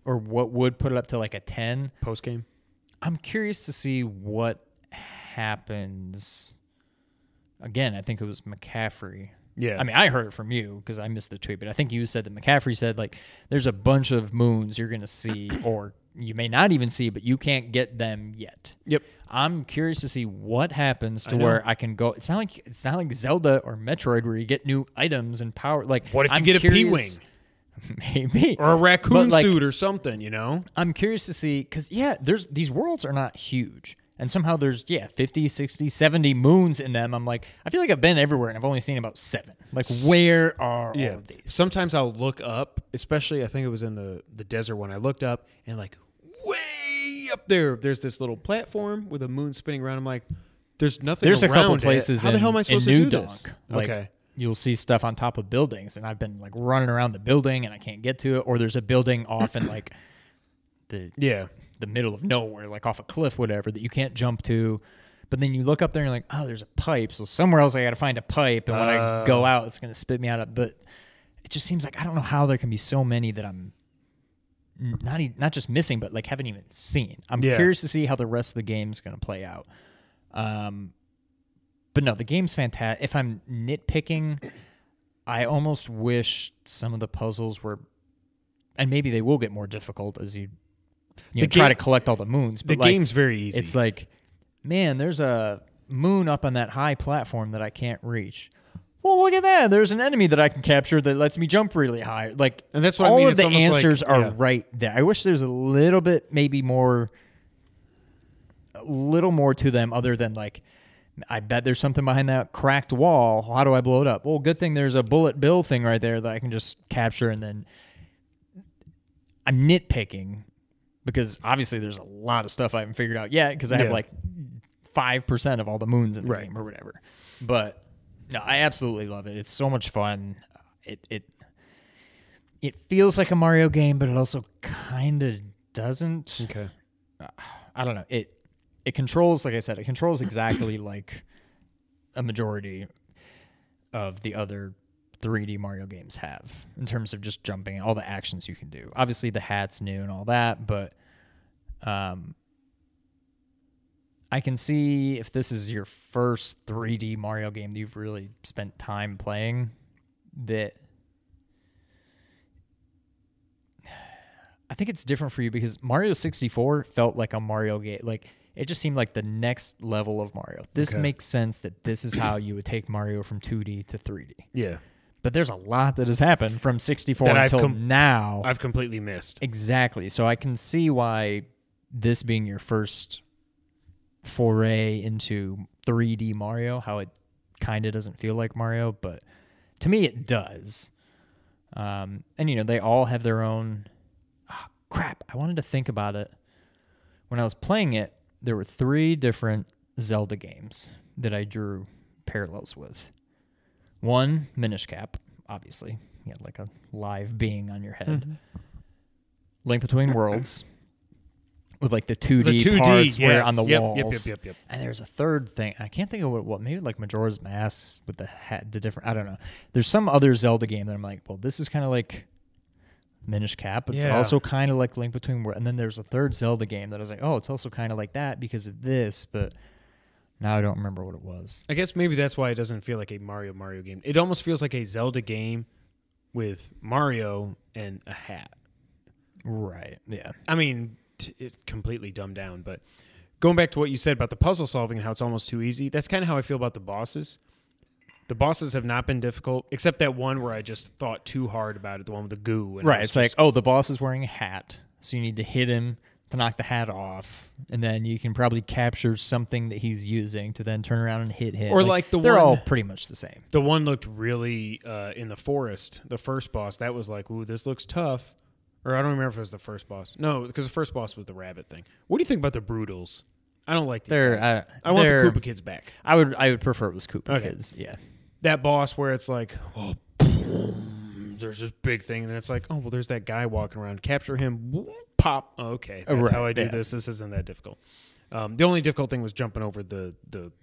or what would put it up to like a 10 post game. I'm curious to see what happens. Again, I think it was McCaffrey. Yeah. I mean, I heard it from you because I missed the tweet, but I think you said that McCaffrey said, like, there's a bunch of moons you're going to see, or you may not even see, but you can't get them yet. Yep. I'm curious to see what happens to where I can go. It's not like Zelda or Metroid where you get new items and power. Like, what if you get a P-Wing? Maybe. Or a raccoon suit or something, you know? I'm curious to see, because, these worlds are not huge. And somehow there's, 50, 60, 70 moons in them. I'm like, I feel like I've been everywhere and I've only seen about 7. Like, where are all of these? Sometimes I'll look up, especially I think it was in the desert one. I looked up and like way up there's this little platform with a moon spinning around. I'm like, there's nothing There's around a couple it. places How the hell am I supposed to New do Donk, this? like, okay. You'll see stuff on top of buildings, and I've been like running around the building and I can't get to it, or there's a building off in like the middle of nowhere, like off a cliff, whatever, that you can't jump to. But then you look up there and you're like, oh, there's a pipe. So somewhere else I got to find a pipe. And when I go out, it's going to spit me out. But it just seems like I don't know how there can be so many that I'm not just missing, but like haven't even seen. I'm curious to see how the rest of the game's going to play out. But no, the game's fantastic. If I'm nitpicking, I almost wish some of the puzzles were, and maybe they will get more difficult as you try to collect all the moons. But the game's very easy. It's like, man, there's a moon up on that high platform that I can't reach. Well, look at that. There's an enemy that I can capture that lets me jump really high. Like, and that's what all I mean. of the answers like, are right there. I wish there's a little bit, maybe more, a little more to them other than like, I bet there's something behind that cracked wall. How do I blow it up? Well, good thing there's a bullet bill thing right there that I can just capture, and then I'm nitpicking because obviously there's a lot of stuff I haven't figured out yet because I have like 5% of all the moons in the game or whatever. But no, I absolutely love it. It's so much fun. It feels like a Mario game, but it also kind of doesn't. Okay. I don't know. It controls, like I said, it controls exactly like a majority of the other 3D Mario games have in terms of just jumping and all the actions you can do. Obviously, the hat's new and all that, but I can see if this is your first 3D Mario game that you've really spent time playing, that I think it's different for you because Mario 64 felt like a Mario game. Like, it just seemed like the next level of Mario. This makes sense that this is how you would take Mario from 2D to 3D. Yeah. But there's a lot that has happened from 64 until now. I've completely missed. Exactly. So I can see why this being your first foray into 3D Mario, how it kind of doesn't feel like Mario, but to me it does. And they all have their own. Oh, crap! I wanted to think about it when I was playing it. There were 3 different Zelda games that I drew parallels with. One, Minish Cap, obviously. You had like a live being on your head. Mm-hmm. Link Between Worlds, with like the 2D parts where on the walls. Yep. And there's a third thing. I can't think of what maybe like Majora's Mask with the different. I don't know. There's some other Zelda game that I'm like, well, this is kind of like Minish Cap, but it's also kind of like Link Between Worlds. And then there's a third Zelda game that I was like, oh, it's also kind of like that because of this, but now I don't remember what it was. I guess maybe that's why it doesn't feel like a Mario game. It almost feels like a Zelda game with Mario and a hat. Right, yeah. I mean, it completely dumbed down, but going back to what you said about the puzzle solving and how it's almost too easy, that's kind of how I feel about the bosses. The bosses have not been difficult, except that one where I just thought too hard about it, the one with the goo. And right, it's like, oh, the boss is wearing a hat, so you need to hit him to knock the hat off, and then you can probably capture something that he's using to then turn around and hit him. Or like they're all pretty much the same. The one looked really, in the forest, the first boss, that was like, ooh, this looks tough. Or I don't remember if it was the first boss. No, because the first boss was the rabbit thing. What do you think about the Brutals? I don't like these guys. I want the Koopa Kids back. I would prefer it was Koopa Kids, yeah. That boss where it's like, oh, boom, there's this big thing, and then it's like, oh, well, there's that guy walking around. Capture him, whoop, pop. Oh, okay, that's how I do this. This isn't that difficult. The only difficult thing was jumping over the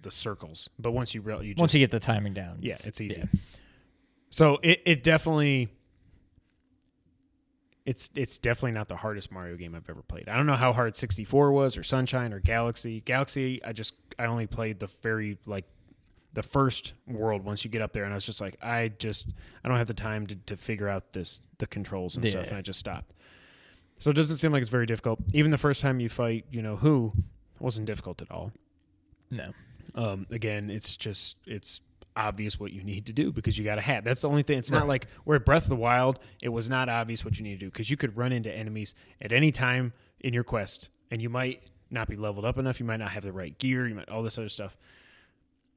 circles. But once you get the timing down, it's easy. Yeah. So it definitely... It's definitely not the hardest Mario game I've ever played. I don't know how hard 64 was or Sunshine or Galaxy. Galaxy, I only played the first world once you get up there, and I was just like, I don't have the time to figure out the controls and stuff, and I just stopped. So it doesn't seem like it's very difficult. Even the first time you fight, who, it wasn't difficult at all. No. Again, it's obvious what you need to do because you got a hat. That's the only thing. It's not like where at Breath of the Wild, it was not obvious what you need to do because you could run into enemies at any time in your quest, and you might not be leveled up enough. You might not have the right gear. You might all this other stuff.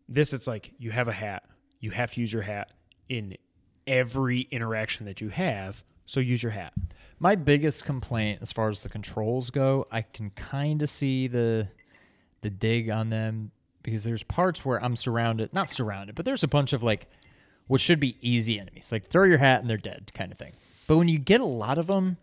This, it's like you have a hat. You have to use your hat in every interaction that you have, so use your hat. My biggest complaint as far as the controls go, I can kind of see the dig on them because there's parts where I'm not surrounded, but there's a bunch of like what should be easy enemies. Like throw your hat and they're dead kind of thing. But when you get a lot of them...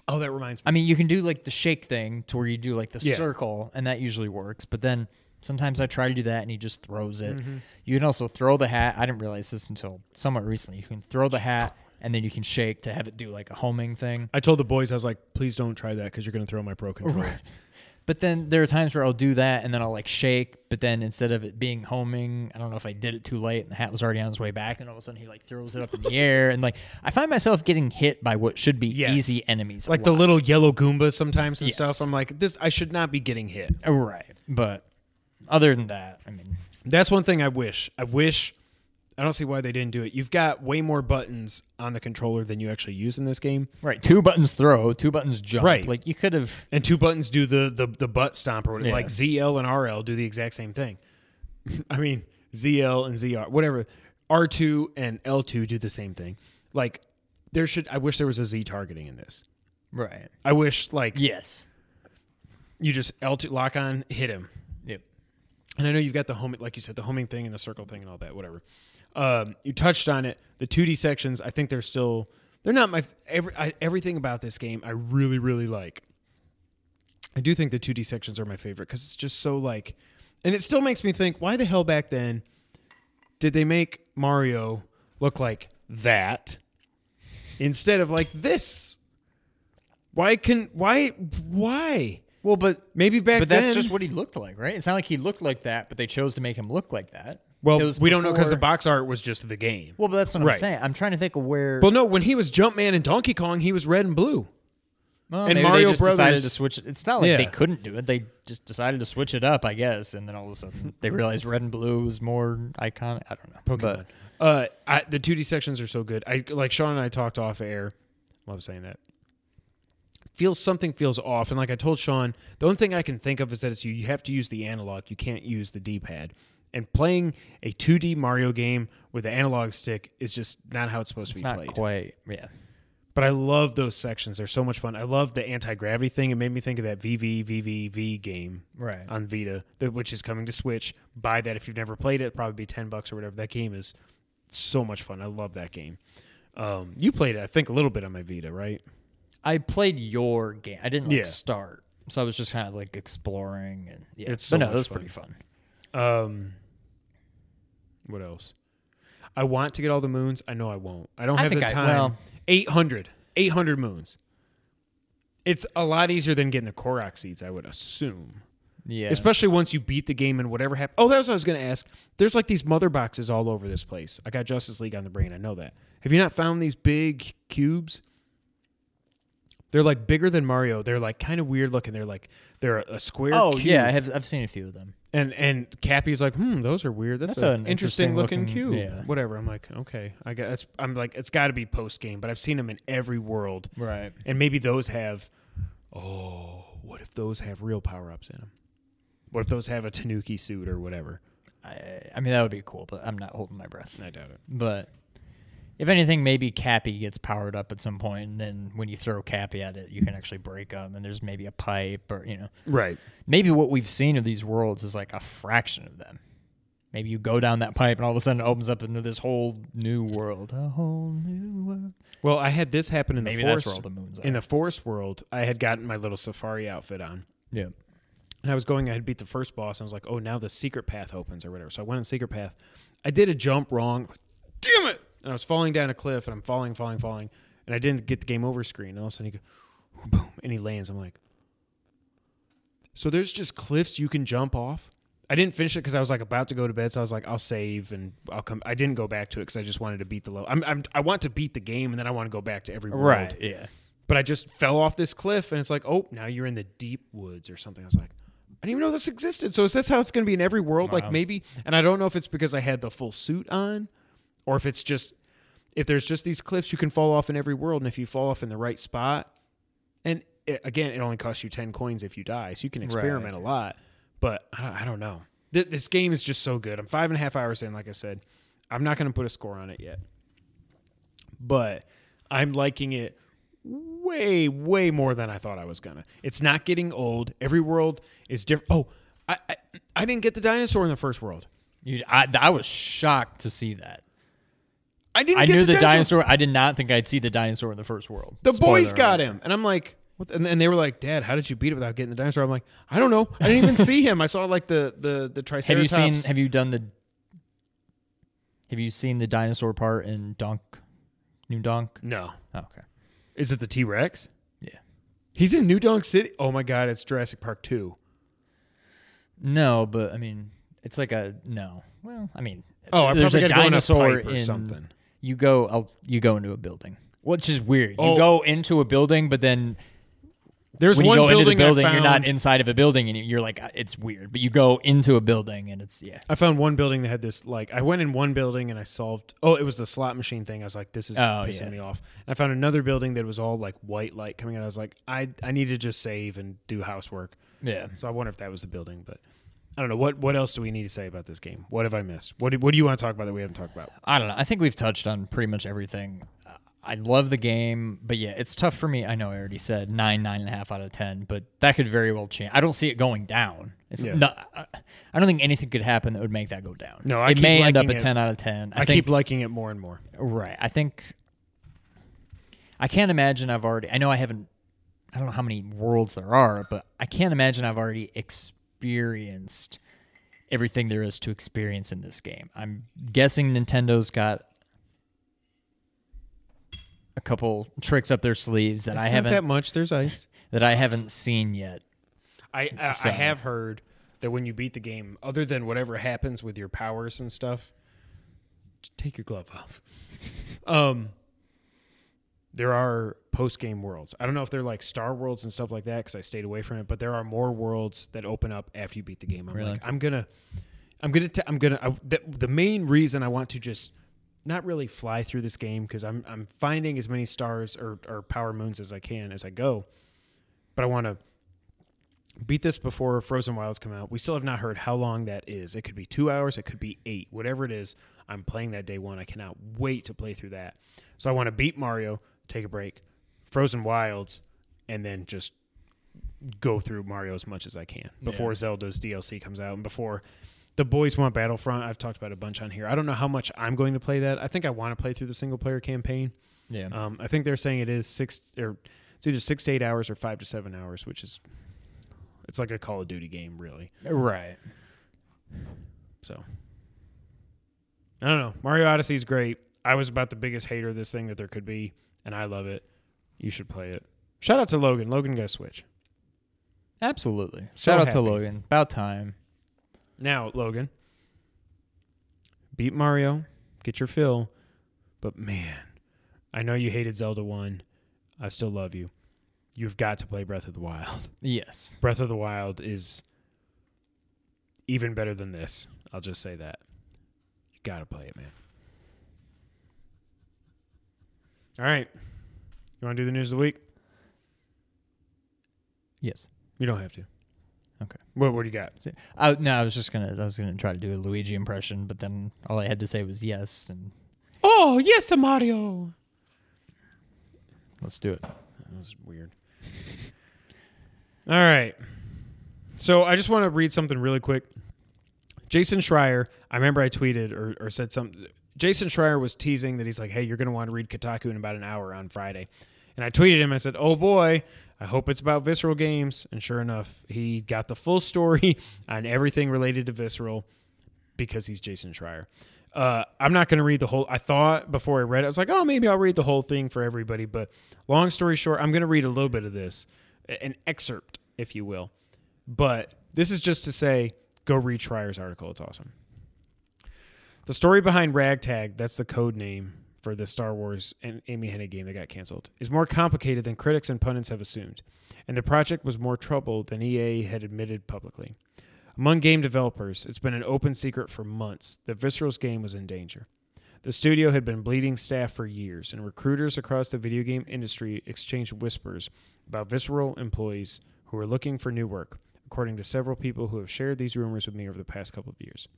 Oh, that reminds me. I mean, you can do like the shake thing to where you do like the circle, and that usually works. But then sometimes I try to do that and he just throws it. Mm-hmm. You can also throw the hat. I didn't realize this until somewhat recently. You can throw the hat and then you can shake to have it do like a homing thing. I told the boys, I was like, please don't try that because you're going to throw my Pro Controller. Right. But then there are times where I'll do that and then I'll like shake, but then instead of it being homing, I don't know if I did it too late and the hat was already on his way back, and all of a sudden he like throws it up in the air, and like I find myself getting hit by what should be easy enemies. Like the little yellow Goombas sometimes and stuff. I'm like, I should not be getting hit. Right. But other than that, I mean, that's one thing I wish. I don't see why they didn't do it. You've got way more buttons on the controller than you actually use in this game. Right. 2 buttons throw, 2 buttons jump. Right. Like you could have... And 2 buttons do the butt stomp or whatever. Yeah. Like ZL and RL do the exact same thing. I mean, ZL and ZR, whatever. R2 and L2 do the same thing. Like, I wish there was a Z targeting in this. Right. I wish, like... Yes. You just L2, lock on, hit him. Yep. And I know you've got the homing, like you said, the homing thing and the circle thing and all that, whatever. You touched on it. The 2D sections, I think they're not my everything about this game I really, really like. I do think the 2D sections are my favorite because it's just so like, and it still makes me think, why the hell back then did they make Mario look like that instead of like this? Why? Well, but maybe back then. But that's just what he looked like, right? It's not like he looked like that, but they chose to make him look like that. Well, we don't know because the box art was just the game. Well, but that's what I'm saying. I'm trying to think of where... Well, no, when he was Jumpman and Donkey Kong, he was red and blue. Well, and Mario Brothers decided to switch it. It's not like they couldn't do it. They just decided to switch it up, I guess, and then all of a sudden they realized red and blue was more iconic. I don't know. Pokemon. But the 2D sections are so good. Like Sean and I talked off air. Love saying that. something feels off. And like I told Sean, the only thing I can think of is that you have to use the analog. You can't use the D-pad. And playing a 2D Mario game with the analog stick is just not how it's supposed to be played. It's not quite, yeah. But I love those sections. They're so much fun. I love the anti-gravity thing. It made me think of that VVVVV game on Vita, which is coming to Switch. Buy that if you've never played it. It'll probably be $10 or whatever. That game is so much fun. I love that game. You played it, I think, a little bit on my Vita, right? I played your game. I didn't start, so I was just kind of like exploring, and it's so but no, much it was fun. pretty fun. What else? I want to get all the moons. I know I won't. I don't have the time. 800 moons. It's a lot easier than getting the Korok seeds, I would assume. Yeah. Especially once you beat the game and whatever happened. Oh, that was what I was going to ask. There's like these mother boxes all over this place. I got Justice League on the brain. I know that. Have you not found these big cubes? They're like bigger than Mario. They're like kind of weird looking. They're a square cube. Yeah, I've seen a few of them. And Cappy's like, those are weird. That's an interesting looking cube. Yeah. Whatever. I'm like, okay. I guess I'm like, it's got to be post game, but I've seen them in every world. Right. And maybe those have. Oh, what if those have real power ups in them? What if those have a Tanuki suit or whatever? I mean, that would be cool, but I'm not holding my breath. I doubt it. But if anything, maybe Cappy gets powered up at some point, and then when you throw Cappy at it, you can actually break them, and there's maybe a pipe or, Right. Maybe what we've seen of these worlds is like a fraction of them. Maybe you go down that pipe, and all of a sudden it opens up into this whole new world. A whole new world. Well, I had this happen in the forest. Maybe that's where all the moons are. In the forest world, I had gotten my little safari outfit on. Yeah. And I had beat the first boss, and I was like, oh, now the secret path opens or whatever. So I went on secret path. I did a jump wrong. Damn it! And I was falling down a cliff, and I'm falling, and I didn't get the game over screen. And all of a sudden, he goes, boom, and he lands. I'm like, so there's just cliffs you can jump off? I didn't finish it because I was like about to go to bed, so I was like, I'll save, and I'll come. I didn't go back to it because I just wanted to beat the level. I want to beat the game, and then I want to go back to every world. Right, yeah. But I just fell off this cliff, and it's like, oh, now you're in the deep woods or something. I was like, I didn't even know this existed. So is this how it's going to be in every world? Wow. Like maybe, and I don't know if it's because I had the full suit on, or if it's just, if there's just these cliffs you can fall off in every world, and if you fall off in the right spot, and it only costs you 10 coins if you die, so you can experiment a lot. But I don't know. This game is just so good. I'm 5.5 hours in, like I said. I'm not going to put a score on it yet. But I'm liking it way, way more than I thought I was going to. It's not getting old. Every world is different. Oh, I didn't get the dinosaur in the first world. I was shocked to see that. I knew the dinosaur. I did not think I'd see the dinosaur in the first world. The boys got him. And I'm like, what? And they were like, Dad, how did you beat it without getting the dinosaur? I'm like, I don't know. I didn't even see him. I saw like the Triceratops. Have you seen the dinosaur part in New Donk? No. Oh, okay. Is it the T-Rex? Yeah. He's in New Donk City? Oh my God, it's Jurassic Park 2. No, but I mean, it's like no. Well, I mean, there's a dinosaur or something. You go into a building, which is weird. You go into a building, but then there's when one you go building into the building, I found, you're not inside of a building, and you're like, it's weird. But you go into a building, and it's I found one building that had this I went in one building and I solved. Oh, it was the slot machine thing. I was like, this is pissing me off. And I found another building that was all like white light coming out. I was like, I need to just save and do housework. Yeah. So I wonder if that was the building, but I don't know. What else do we need to say about this game? What have I missed? What do you want to talk about that we haven't talked about? I don't know. I think we've touched on pretty much everything. I love the game, but yeah, it's tough for me. I know I already said 9.5 out of 10, but that could very well change. I don't see it going down. I don't think anything could happen that would make that go down. No, it may end up at 10 out of 10. I keep liking it more and more. Right. I can't imagine I don't know how many worlds there are, but I can't imagine I've already experienced everything there is to experience in this game. I'm guessing Nintendo's got a couple tricks up their sleeves that I haven't. Not that much. There's ice that I haven't seen yet. I have heard that when you beat the game, other than whatever happens with your powers and stuff, just take your glove off. There are post-game worlds. I don't know if they're like Star Worlds and stuff like that because I stayed away from it. But there are more worlds that open up after you beat the game. The main reason I want to just not really fly through this game because I'm finding as many stars or power moons as I can as I go but I want to beat this before Frozen Wilds come out. We still have not heard how long that is. It could be 2 hours. It could be 8. Whatever it is, I'm playing that day one. I cannot wait to play through that. So I want to beat Mario, take a break, Frozen Wilds, and then just go through Mario as much as I can before Zelda's DLC comes out and before the Boys Want Battlefront. I've talked about a bunch on here. I don't know how much I'm going to play that. I think I want to play through the single-player campaign. Yeah. I think they're saying it's either 6 to 8 hours or 5 to 7 hours, which is... It's like a Call of Duty game, really. Right. So, I don't know. Mario Odyssey is great. I was about the biggest hater of this thing that there could be, and I love it. You should play it. Shout out to Logan. Logan got a Switch. Absolutely. So Shout out happy. to Logan. About time. Now, Logan, beat Mario, get your fill, but man, I know you hated Zelda 1. I still love you. You've got to play Breath of the Wild. Yes. Breath of the Wild is even better than this. I'll just say that. You got to play it, man. All right. You want to do the news of the week? Yes. You don't have to. Okay. What do you got? I was gonna try to do a Luigi impression, but then all I had to say was yes, and Oh, yes, Mario. let's do it. That was weird. All right. So I just want to read something really quick. Jason Schreier, I remember I tweeted or said something. Jason Schreier was teasing that he's like, hey, you're going to want to read Kotaku in about an hour on Friday. And I tweeted him. I said, oh, boy, I hope it's about Visceral Games. And sure enough, he got the full story on everything related to Visceral because he's Jason Schreier. I'm not going to read the whole. I thought before I read it, I was like, oh, maybe I'll read the whole thing for everybody. But long story short, I'm going to read a little bit of this, an excerpt, if you will. But this is just to say, go read Schreier's article. It's awesome. The story behind Ragtag, that's the code name for the Star Wars and Amy Hennig game that got canceled, is more complicated than critics and pundits have assumed. And the project was more trouble than EA had admitted publicly. Among game developers, it's been an open secret for months that Visceral's game was in danger. The studio had been bleeding staff for years, and recruiters across the video game industry exchanged whispers about Visceral employees who were looking for new work, according to several people who have shared these rumors with me over the past couple of years.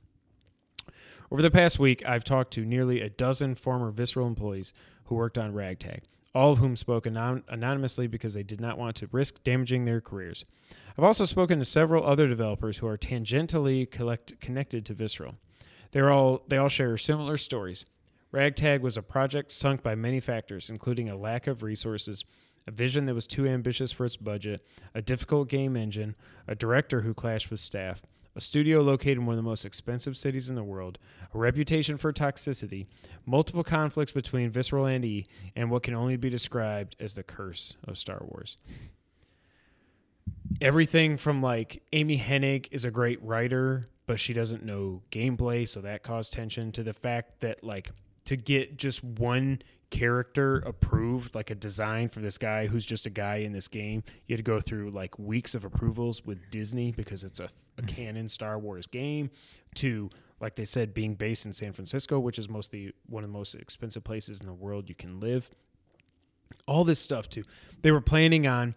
Over the past week, I've talked to nearly a dozen former Visceral employees who worked on Ragtag, all of whom spoke anonymously because they did not want to risk damaging their careers. I've also spoken to several other developers who are tangentially connected to Visceral. They all share similar stories. Ragtag was a project sunk by many factors, including a lack of resources, a vision that was too ambitious for its budget, a difficult game engine, a director who clashed with staff, a studio located in one of the most expensive cities in the world, a reputation for toxicity, multiple conflicts between Visceral and E, and what can only be described as the curse of Star Wars. Everything from like Amy Hennig is a great writer, but she doesn't know gameplay, so that caused tension, to the fact that like to get just one character approved, like a design for this guy who's just a guy in this game, you had to go through like weeks of approvals with Disney because it's a canon Star Wars game, to, like they said, being based in San Francisco, which is mostly one of the most expensive places in the world you can live. All this stuff too. They were planning on,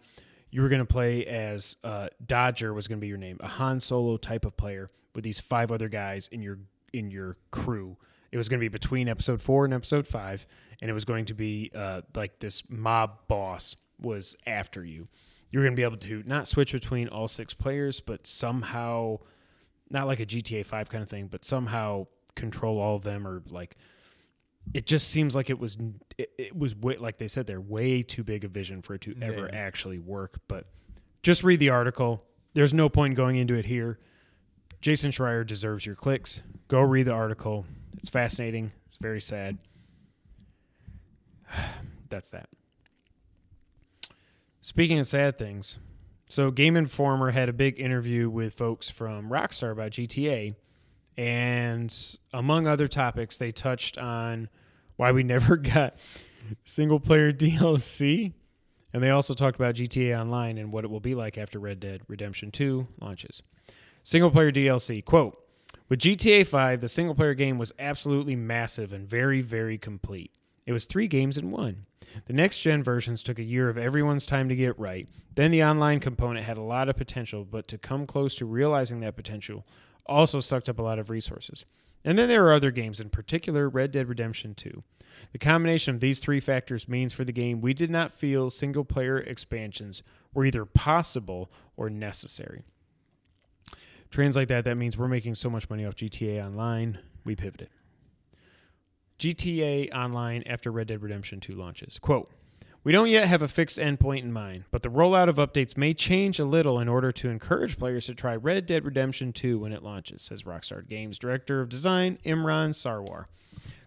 you were going to play as Dodger was going to be your name, a Han Solo type of player with these 5 other guys in your crew. It was going to be between episode 4 and episode 5, and it was going to be like this mob boss was after you. You were going to be able to not switch between all 6 players, but somehow, not like a GTA 5 kind of thing, but somehow control all of them, or like, it just seems like it was like they said, they're way too big a vision for it to ever actually work. But just read the article. There's no point in going into it here. Jason Schreier deserves your clicks. Go read the article. It's fascinating. It's very sad. That's that. Speaking of sad things, so Game Informer had a big interview with folks from Rockstar about GTA, and among other topics, they touched on why we never got single-player DLC, and they also talked about GTA Online and what it will be like after Red Dead Redemption 2 launches. Single-player DLC, quote, with GTA 5, the single-player game was absolutely massive and very, very complete. It was 3 games in one. The next-gen versions took a year of everyone's time to get right. Then the online component had a lot of potential, but to come close to realizing that potential also sucked up a lot of resources. And then there are other games, in particular Red Dead Redemption 2. The combination of these three factors means for the game we did not feel single-player expansions were either possible or necessary. Translate that means we're making so much money off GTA Online, we pivoted. GTA Online after Red Dead Redemption 2 launches. Quote, "We don't yet have a fixed endpoint in mind, but the rollout of updates may change a little in order to encourage players to try Red Dead Redemption 2 when it launches," says Rockstar Games Director of Design Imran Sarwar.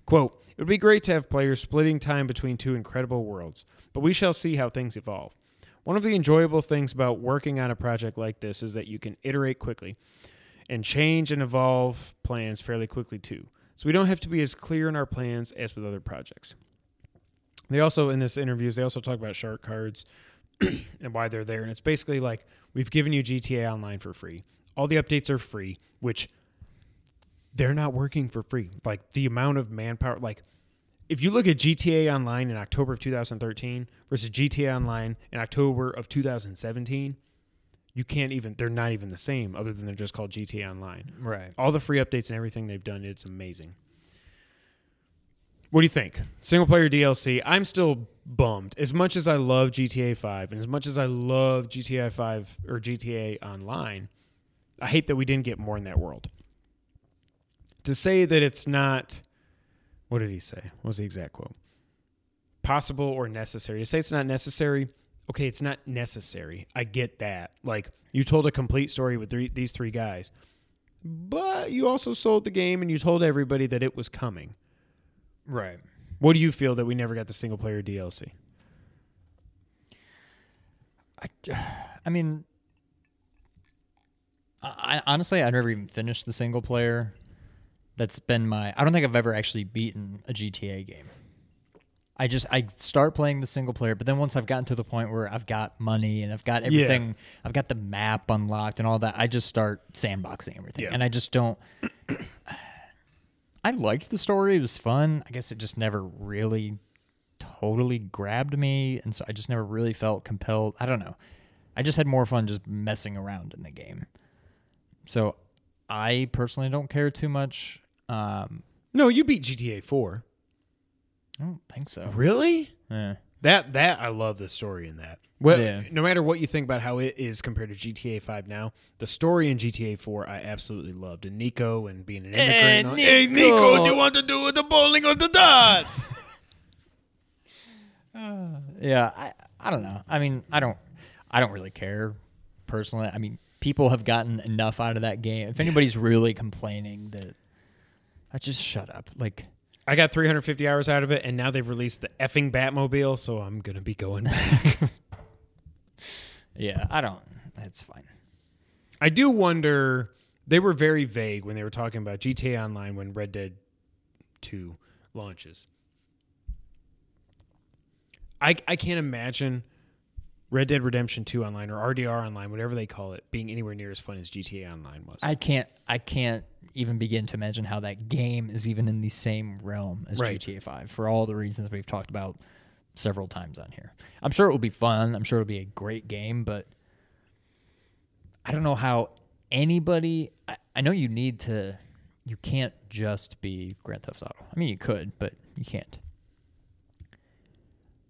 Quote, "It would be great to have players splitting time between two incredible worlds, but we shall see how things evolve. One of the enjoyable things about working on a project like this is that you can iterate quickly and change and evolve plans fairly quickly too. So we don't have to be as clear in our plans as with other projects." They also, in this interviews, they also talk about shark cards and why they're there. And it's basically like, we've given you GTA Online for free. All the updates are free, which they're not working for free. Like, the amount of manpower, like, if you look at GTA Online in October of 2013 versus GTA Online in October of 2017, you can't even, they're not even the same other than they're just called GTA Online. Right. All the free updates and everything they've done, it's amazing. What do you think? Single player DLC, I'm still bummed. As much as I love GTA 5 and as much as I love GTA 5 or GTA Online, I hate that we didn't get more in that world. To say that it's not, what did he say? What was the exact quote? Possible or necessary. To say it's not necessary, okay, it's not necessary. I get that. Like, you told a complete story with these three guys, but you also sold the game and you told everybody that it was coming. Right. What do you feel that we never got the single player DLC? I mean, I honestly, I never even finished the single player. That's been I don't think I've ever actually beaten a GTA game. I start playing the single player, but then once I've gotten to the point where I've got money and I've got everything, I've got the map unlocked and all that, I just start sandboxing everything. Yeah. And I just don't... I liked the story. It was fun. I guess it just never really totally grabbed me, and so I just never really felt compelled. I don't know. I just had more fun just messing around in the game. So I personally don't care too much. No, you beat GTA 4. I don't think so. Really? Yeah. That I love the story in that. Well, yeah. No matter what you think about how it is compared to GTA 5 now, the story in GTA 4 I absolutely loved. And Nico and being an immigrant. Hey, Nico, do you want to do the bowling or the darts? Yeah, I don't know. I mean, I don't really care personally. I mean, people have gotten enough out of that game. If anybody's really complaining, that I just shut up. Like, I got 350 hours out of it, and now they've released the effing Batmobile, so I'm gonna be going back. Yeah, I don't. That's fine. I do wonder. They were very vague when they were talking about GTA Online when Red Dead 2 launches. I can't imagine Red Dead Redemption 2 Online or RDR Online, whatever they call it, being anywhere near as fun as GTA Online was. I can't even begin to imagine how that game is even in the same realm as GTA 5 for all the reasons we've talked about several times on here. I'm sure it will be fun. I'm sure it'll be a great game, but I don't know how anybody... I know you can't just be Grand Theft Auto. I mean, you could, but you can't.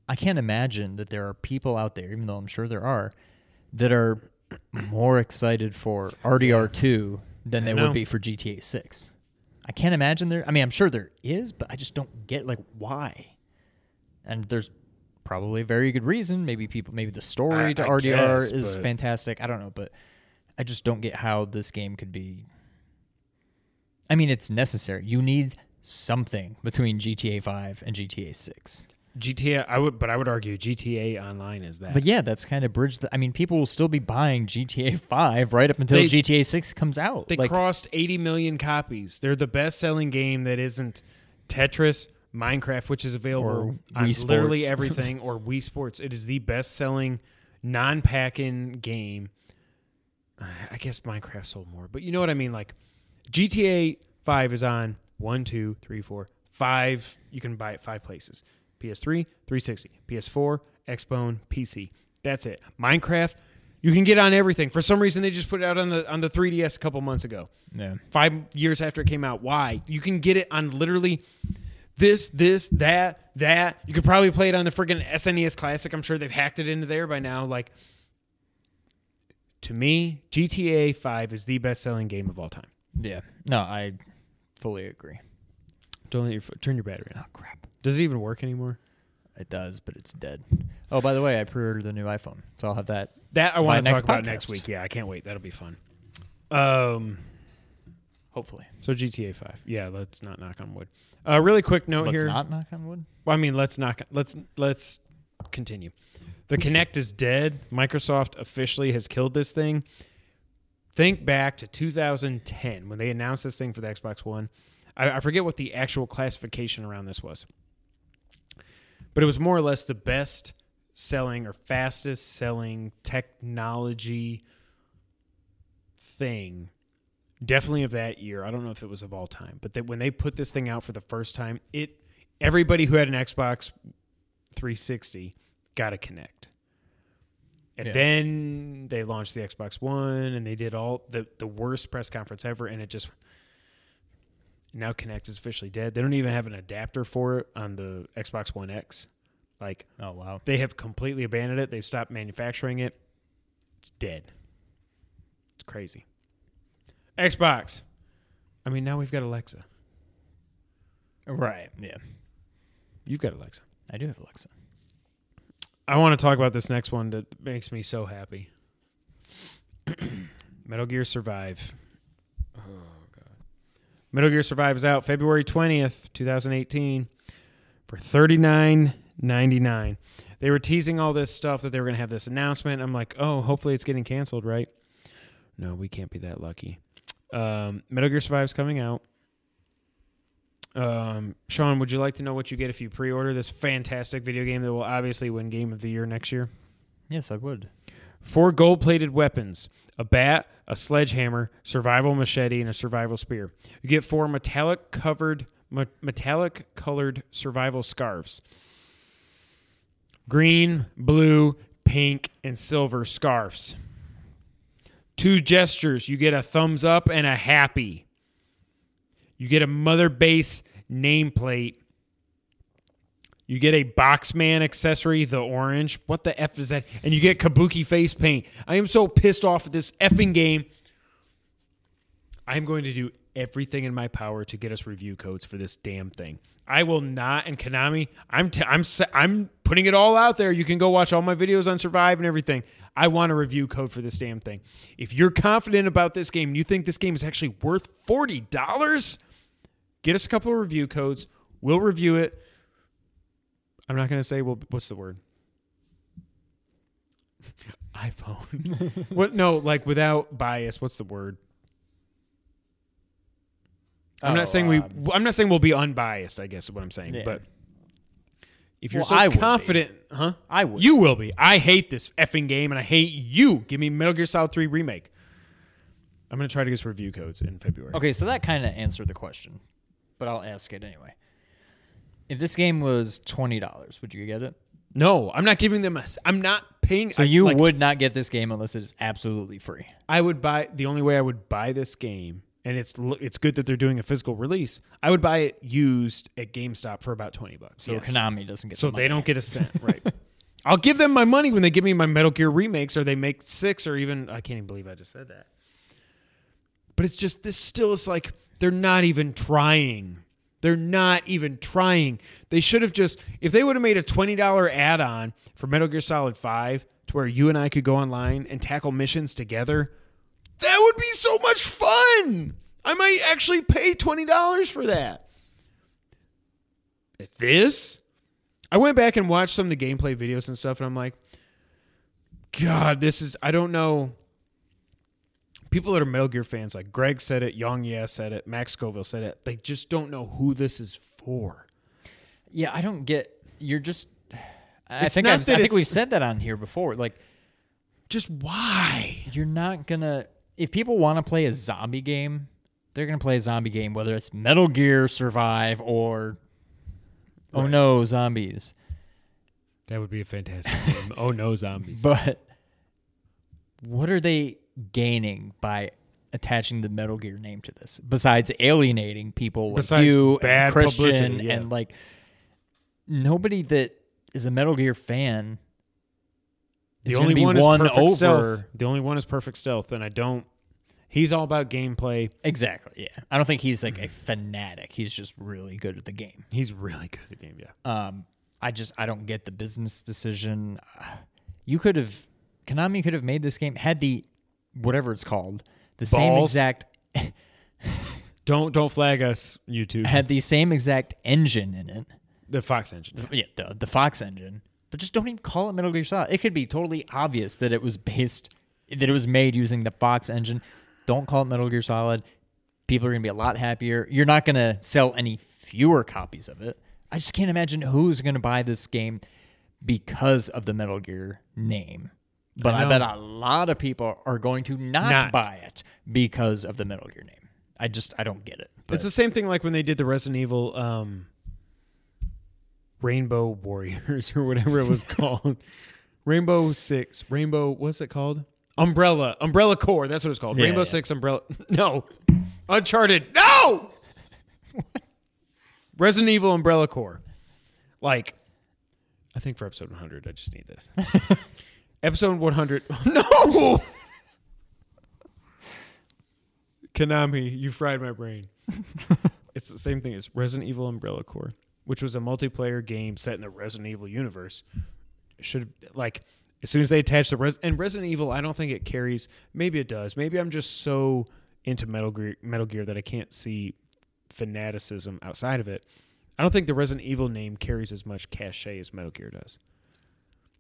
I can't imagine that there are people out there, even though I'm sure there are, that are more excited for RDR2 than they would be for GTA 6. I can't imagine there... I mean, I'm sure there is, but I just don't get, like, why. And there's probably a very good reason. Maybe the story to RDR is fantastic. I don't know, but I just don't get how this game could be... I mean, it's necessary. You need something between GTA 5 and GTA 6. I would argue GTA Online is that. But yeah, that's kind of bridged. I mean, people will still be buying GTA 5 right up until GTA 6 comes out. They crossed 80 million copies. They're the best-selling game that isn't Tetris, Minecraft, which is available on literally everything, or Wii Sports. It is the best-selling non-pack-in game. I guess Minecraft sold more, but you know what I mean. Like, GTA 5 is on 1, 2, 3, 4, 5. You can buy it 5 places. PS3, 360, PS4, Xbone, PC. That's it. Minecraft, you can get on everything. For some reason, they just put it out on the 3DS a couple months ago. Yeah. 5 years after it came out. Why? You can get it on literally this, that. You could probably play it on the freaking SNES Classic. I'm sure they've hacked it into there by now. Like, to me, GTA 5 is the best-selling game of all time. Yeah. No, I fully agree. Don't let your turn your battery on. Oh, crap. Does it even work anymore? It does, but it's dead. Oh, by the way, I pre-ordered the new iPhone, so I'll have that. That I want to next talk about podcast. next week. Yeah, I can't wait. That'll be fun. Hopefully. So GTA 5. Yeah, let's not knock on wood. Really quick note Let's here. not knock on wood. Well, I mean, let's continue. The Kinect is dead. Microsoft officially has killed this thing. Think back to 2010 when they announced this thing for the Xbox One. I forget what the actual classification around this was. But it was more or less the best selling or fastest selling technology thing. Definitely of that year. I don't know if it was of all time. But when they put this thing out for the first time, everybody who had an Xbox 360 got a Kinect. And then they launched the Xbox One, and they did all the worst press conference ever, and it just... Now Kinect is officially dead. They don't even have an adapter for it on the Xbox One X. Like, oh, wow. They have completely abandoned it. They've stopped manufacturing it. It's dead. It's crazy. Xbox. I mean, now we've got Alexa. Right, yeah. You've got Alexa. I do have Alexa. I want to talk about this next one that makes me so happy. Metal Gear Survive. Oh, God. Metal Gear Survive is out February 20th, 2018 for $39.99. They were teasing all this stuff that they were going to have this announcement. I'm like, oh, hopefully it's getting canceled, right? No, we can't be that lucky. Metal Gear Survive is coming out. Sean, would you like to know what you get if you pre-order this fantastic video game that will obviously win Game of the Year next year? Yes, I would. 4 gold-plated weapons, a bat, a sledgehammer, survival machete, and a survival spear. You get 4 metallic-colored survival scarves. Green, blue, pink, and silver scarves. 2 gestures. You get a thumbs up and a happy. You get a Mother Base nameplate. You get a Boxman accessory, the orange. What the F is that? And you get Kabuki face paint. I am so pissed off at this effing game. I'm going to do everything in my power to get us review codes for this damn thing. I will not, and Konami, I'm putting it all out there. You can go watch all my videos on Survive and everything. I want a review code for this damn thing. If you're confident about this game and you think this game is actually worth $40, get us a couple of review codes. We'll review it. I'm not going to say, well, what's the word? iPhone. What? No, like without bias. What's the word? I'm not saying we'll be unbiased, I guess is what I'm saying. Yeah. But if you're so confident, I would. You will be. I hate this effing game, and I hate you. Give me Metal Gear Solid 3 Remake. I'm going to try to get some review codes in February. Okay, so that kind of answered the question, but I'll ask it anyway. If this game was $20, would you get it? No, I'm not giving them I'm not paying. So you would not get this game unless it is absolutely free. I would buy. The only way I would buy this game, and it's good that they're doing a physical release, I would buy it used at GameStop for about $20. So Konami doesn't get so the money. They don't get a cent, right? I'll give them my money when they give me my Metal Gear remakes, or they make 6, or even I can't even believe I just said that. But it's just this still is like they're not even trying. They're not even trying. They should have just, if they would have made a $20 add-on for Metal Gear Solid 5 to where you and I could go online and tackle missions together, that would be so much fun. I might actually pay $20 for that. I went back and watched some of the gameplay videos and stuff, and I'm like, God, I don't know. People that are Metal Gear fans, like Greg said it, Young Yeah said it, Max Scoville said it, they just don't know who this is for. Yeah, I don't get. You're just. I think we said that on here before. Like, just why? You're not gonna. If people want to play a zombie game, they're gonna play a zombie game, whether it's Metal Gear Survive or Oh no, zombies. That would be a fantastic game. Oh no, zombies. But what are they gaining by attaching the Metal Gear name to this? Besides alienating people like you and Christian and like nobody that is a Metal Gear fan is the only one won is perfect over. Stealth. The only one is Perfect Stealth, and he's all about gameplay. Exactly, yeah. I don't think he's like a fanatic. He's just really good at the game. He's really good at the game, yeah. I don't get the business decision. Konami could have made this game, had the whatever it's called, the same exact. Don't flag us, YouTube. Had the same exact engine in it. The Fox engine. Yeah, the Fox engine. But just don't even call it Metal Gear Solid. It could be totally obvious that it was made using the Fox engine. Don't call it Metal Gear Solid. People are going to be a lot happier. You're not going to sell any fewer copies of it. I just can't imagine who's going to buy this game because of the Metal Gear name. But I bet a lot of people are going to not buy it because of the Metal Gear name. I don't get it. But it's the same thing like when they did the Resident Evil Rainbow Warriors or whatever it was called. Rainbow Six. What's it called? Umbrella Core. That's what it's called. Rainbow Six Umbrella. No. Uncharted. No! Resident Evil Umbrella Core. Like, I think for episode 100, I just need this. Episode 100. No! Konami, you fried my brain. It's the same thing as Resident Evil Umbrella Core, which was a multiplayer game set in the Resident Evil universe. Should like as soon as they attach the Resident Evil, I don't think it carries. Maybe it does. Maybe I'm just so into Metal Gear that I can't see fanaticism outside of it. I don't think the Resident Evil name carries as much cachet as Metal Gear does.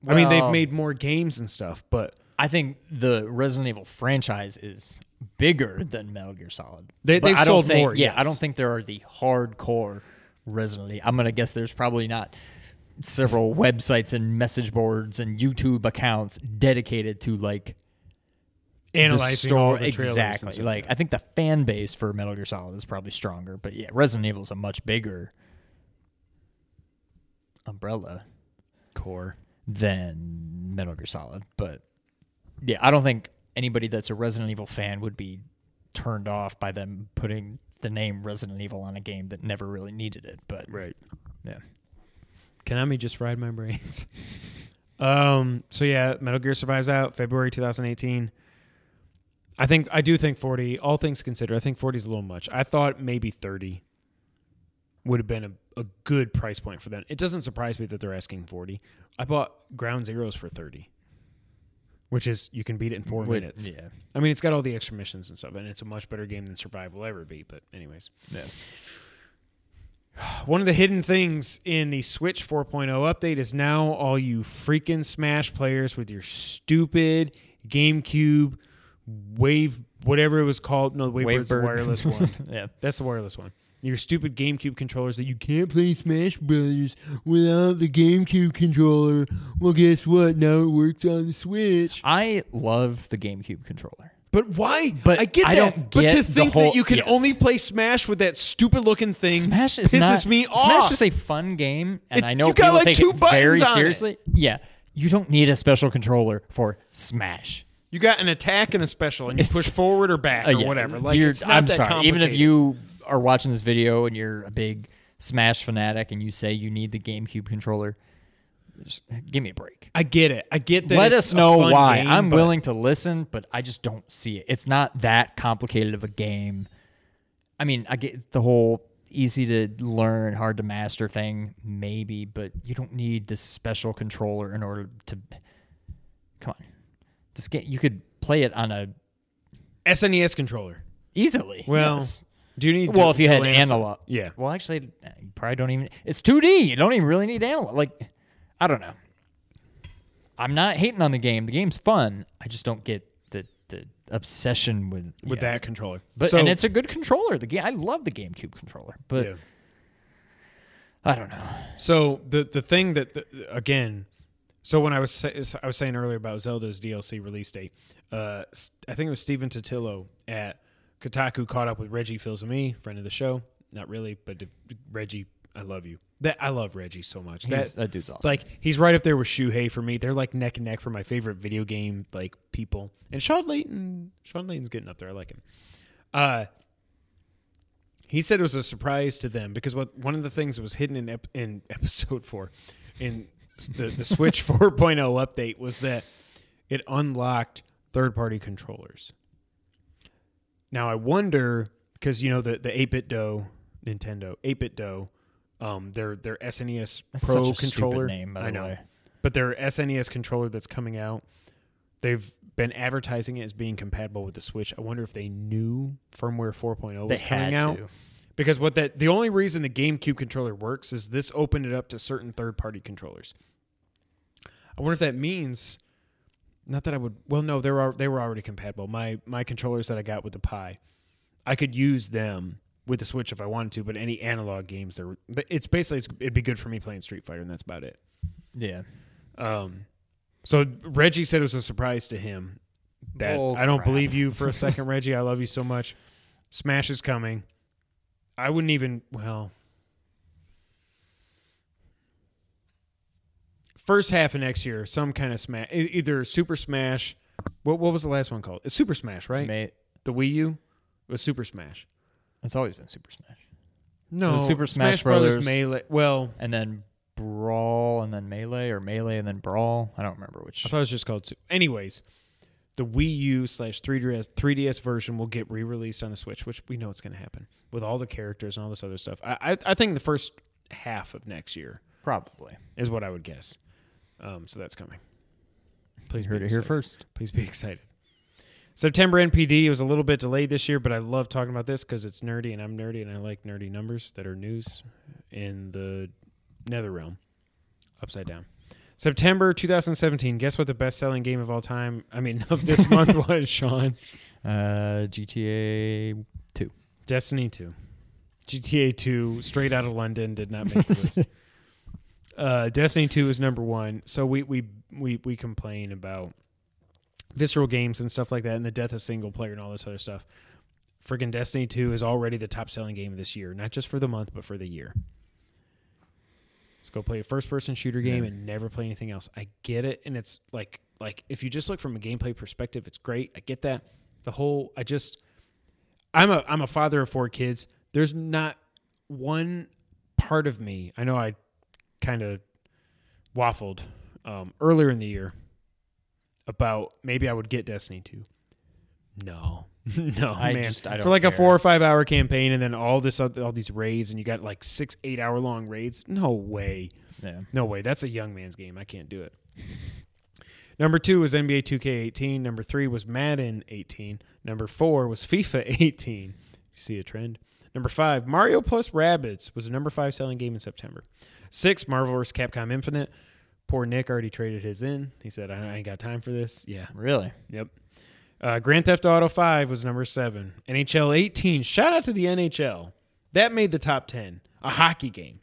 Well, I mean, they've made more games and stuff, but I think the Resident Evil franchise is bigger than Metal Gear Solid. They've sold more. Yeah, yes. I don't think there are the hardcore Resident Evil. I'm going to guess there's probably not several websites and message boards and YouTube accounts dedicated to like analyzing all the trailers. Exactly. Like I think the fan base for Metal Gear Solid is probably stronger, but yeah, Resident Evil is a much bigger umbrella core than Metal Gear Solid. But yeah, I don't think anybody that's a Resident Evil fan would be turned off by them putting the name Resident Evil on a game that never really needed it. But right, yeah. Konami just fried my brains. So yeah, Metal Gear survives out February 2018. I do think 40, all things considered, I think 40 is a little much. I thought maybe 30 would have been a good price point for them. It doesn't surprise me that they're asking 40. I bought Ground Zeroes for 30, which is you can beat it in 4 minutes. Yeah. I mean, it's got all the extra missions and stuff, and it's a much better game than Survive will ever be. But anyways. Yeah. One of the hidden things in the Switch 4.0 update is now all you freaking Smash players with your stupid GameCube Wave, whatever it was called. No, Wavebird's the wireless one. Yeah. That's the wireless one. Your stupid GameCube controllers that you can't play Smash Brothers without the GameCube controller. Well, guess what? Now it works on the Switch. I love the GameCube controller. But why? But I get that. Don't but get to think that you can yes. only play Smash with that stupid looking thing Smash is pisses me off. Smash is a fun game, and I know you got people like take two it very buttons on seriously. it. Yeah, you don't need a special controller for Smash. You got an attack and a special, and you push forward or back or Yeah, whatever. Like it's not I'm that sorry. complicated. Even if you are watching this video and you're a big Smash fanatic and you say you need the GameCube controller, just give me a break. I get it. I get that. Let it's us know a fun why. game, I'm but willing to listen, but I just don't see it. It's not that complicated of a game. I mean, I get the whole easy to learn, hard to master thing, maybe, but you don't need this special controller in order to. Come on, this game you could play it on a SNES controller. easily. Well, yes. do you need? Well, if you had dual analog, yeah. Well, actually, you probably don't even. It's 2D. You don't even really need analog. Like, I don't know. I'm not hating on the game. The game's fun. I just don't get the obsession with that controller. But and it's a good controller. The game. I love the GameCube controller. But yeah. I don't know. So the thing that again. So when I was saying earlier about Zelda's DLC release date, I think it was Steven Totillo at Kotaku caught up with Reggie Fils-Aimé, friend of the show. Not really, but Reggie I love you. I love Reggie so much. That dude's awesome. Like, he's right up there with Shuhei for me. They're like neck and neck for my favorite video game like people. And Sean Layton's getting up there. I like him. He said it was a surprise to them because one of the things that was hidden in episode 4 in the Switch 4.0 update was that it unlocked third-party controllers. Now I wonder, because the 8-bit dough, Nintendo 8-bit dough, their SNES That's Pro such a controller. stupid name, by the way. But their SNES controller that's coming out, they've been advertising it as being compatible with the Switch. I wonder if they knew firmware 4.0 was coming out. Because the only reason the GameCube controller works is this opened it up to certain third-party controllers. I wonder if that means, not that I would. Well, no, they were already compatible. My controllers that I got with the Pi, I could use them with the Switch if I wanted to. But any analog games, it'd be good for me playing Street Fighter, and that's about it. Yeah. So Reggie said it was a surprise to him. That I don't believe you for a second, Reggie. I love you so much. Smash is coming. I wouldn't even, first half of next year, some kind of Smash, either Super Smash. What was the last one called? It's Super Smash, right? The Wii U was Super Smash. It's always been Super Smash. No, Super Smash Brothers, Melee. Well, and then Brawl, and then Melee, or Melee and then Brawl. I don't remember which. I thought it was just called. Anyways, the Wii U/3DS version will get re-released on the Switch, which we know it's going to happen with all the characters and all this other stuff. I think the first half of next year probably is what I would guess. So that's coming. Please heard it here first. Please be excited. September NPD was a little bit delayed this year, but I love talking about this because it's nerdy and I'm nerdy and I like nerdy numbers that are news in the nether realm. Upside down. September 2017. Guess what the best-selling game of all time, of this month was, Sean? GTA 2. Destiny 2. GTA 2, straight out of London, did not make the list. Destiny 2 is number 1. So we complain about Visceral Games and stuff like that and the death of single player and all this other stuff. Friggin' Destiny 2 is already the top-selling game of this year, not just for the month, but for the year. Let's go play a first-person shooter game and never play anything else. I get it, and it's like if you just look from a gameplay perspective, it's great. I get that. I'm a father of 4 kids. There's not one part of me. I know I kind of waffled earlier in the year about maybe I would get Destiny 2. No, man. I don't for like care. A 4 or 5 hour campaign, and then all these raids, and you got like 6-8 hour long raids. No way. Yeah. No way. That's a young man's game. I can't do it. Number 2 was NBA 2K18. Number 3 was Madden 18. Number 4 was FIFA 18. You see a trend. Number 5, Mario plus Rabbids was the number 5 selling game in September. 6, Marvel vs. Capcom Infinite. Poor Nick already traded his in. He said, I ain't got time for this. Yeah. Really? Yep. Grand Theft Auto 5 was number 7. NHL 18. Shout out to the NHL. That made the top 10. A hockey game.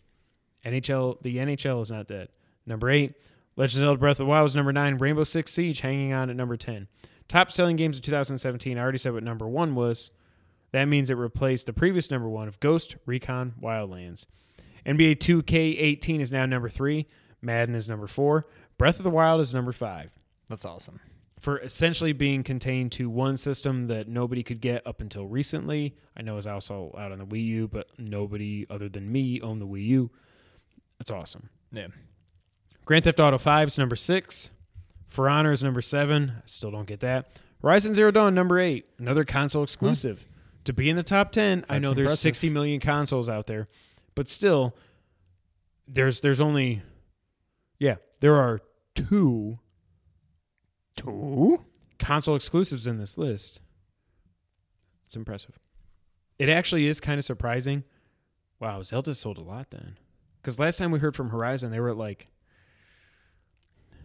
The NHL is not dead. Number 8. Legend of Zelda Breath of the Wild was number 9. Rainbow Six Siege hanging on at number 10. Top selling games of 2017. I already said what number 1 was. That means it replaced the previous number 1 of Ghost Recon Wildlands. NBA 2K18 is now number 3. Madden is number 4. Breath of the Wild is number 5. That's awesome. For essentially being contained to one system that nobody could get up until recently. I know it's also out on the Wii U, but nobody other than me owned the Wii U. That's awesome. Yeah. Grand Theft Auto 5 is number 6. For Honor is number 7. Still don't get that. Horizon Zero Dawn, number 8. Another console exclusive. To be in the top 10, I know there's impressive. 60 million consoles out there, but still, there's only, there are 2 console exclusives in this list. It's impressive. It actually is kind of surprising. Wow, Zelda sold a lot then. Because last time we heard from Horizon, they were at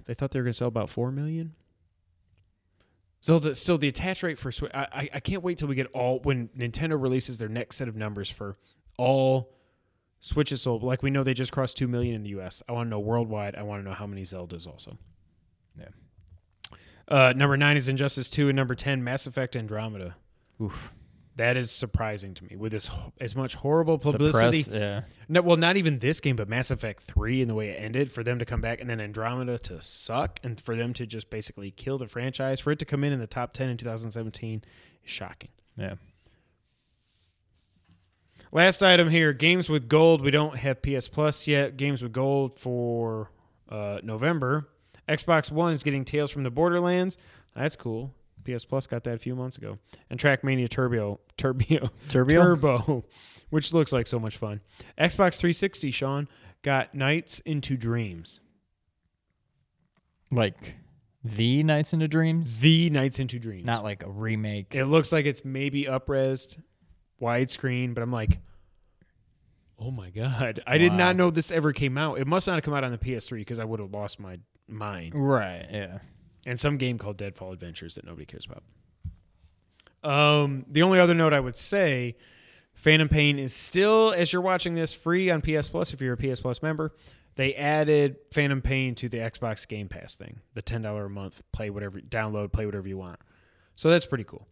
they thought they were going to sell about 4 million. Zelda, still the attach rate for Switch, I can't wait till we get when Nintendo releases their next set of numbers for all Switches sold. Like we know they just crossed 2 million in the US. I want to know worldwide. I want to know how many Zeldas also. Yeah. Number 9 is Injustice 2, and number 10, Mass Effect Andromeda. Oof. That is surprising to me. With this as much horrible publicity. The press, yeah. No, well, not even this game, but Mass Effect 3 and the way it ended, for them to come back, and then Andromeda to suck, and for them to just basically kill the franchise, for it to come in the top 10 in 2017 is shocking. Yeah. Last item here, games with gold. We don't have PS Plus yet. Games with gold for November. Xbox One is getting Tales from the Borderlands. That's cool. PS Plus got that a few months ago. And Trackmania Turbo, which looks like so much fun. Xbox 360, Sean, got Nights into Dreams. Like the Nights into Dreams? The Nights into Dreams. Not like a remake. It looks like it's maybe up-resed, widescreen, but I'm like, oh my God. I did not know this ever came out. It must not have come out on the PS3 because I would have lost my mind. Right, yeah. And some game called Deadfall Adventures that nobody cares about. The only other note I would say, Phantom Pain is still, as you're watching this, free on PS Plus if you're a PS Plus member. They added Phantom Pain to the Xbox Game Pass thing, the $10 a month, download, play whatever you want. So that's pretty cool.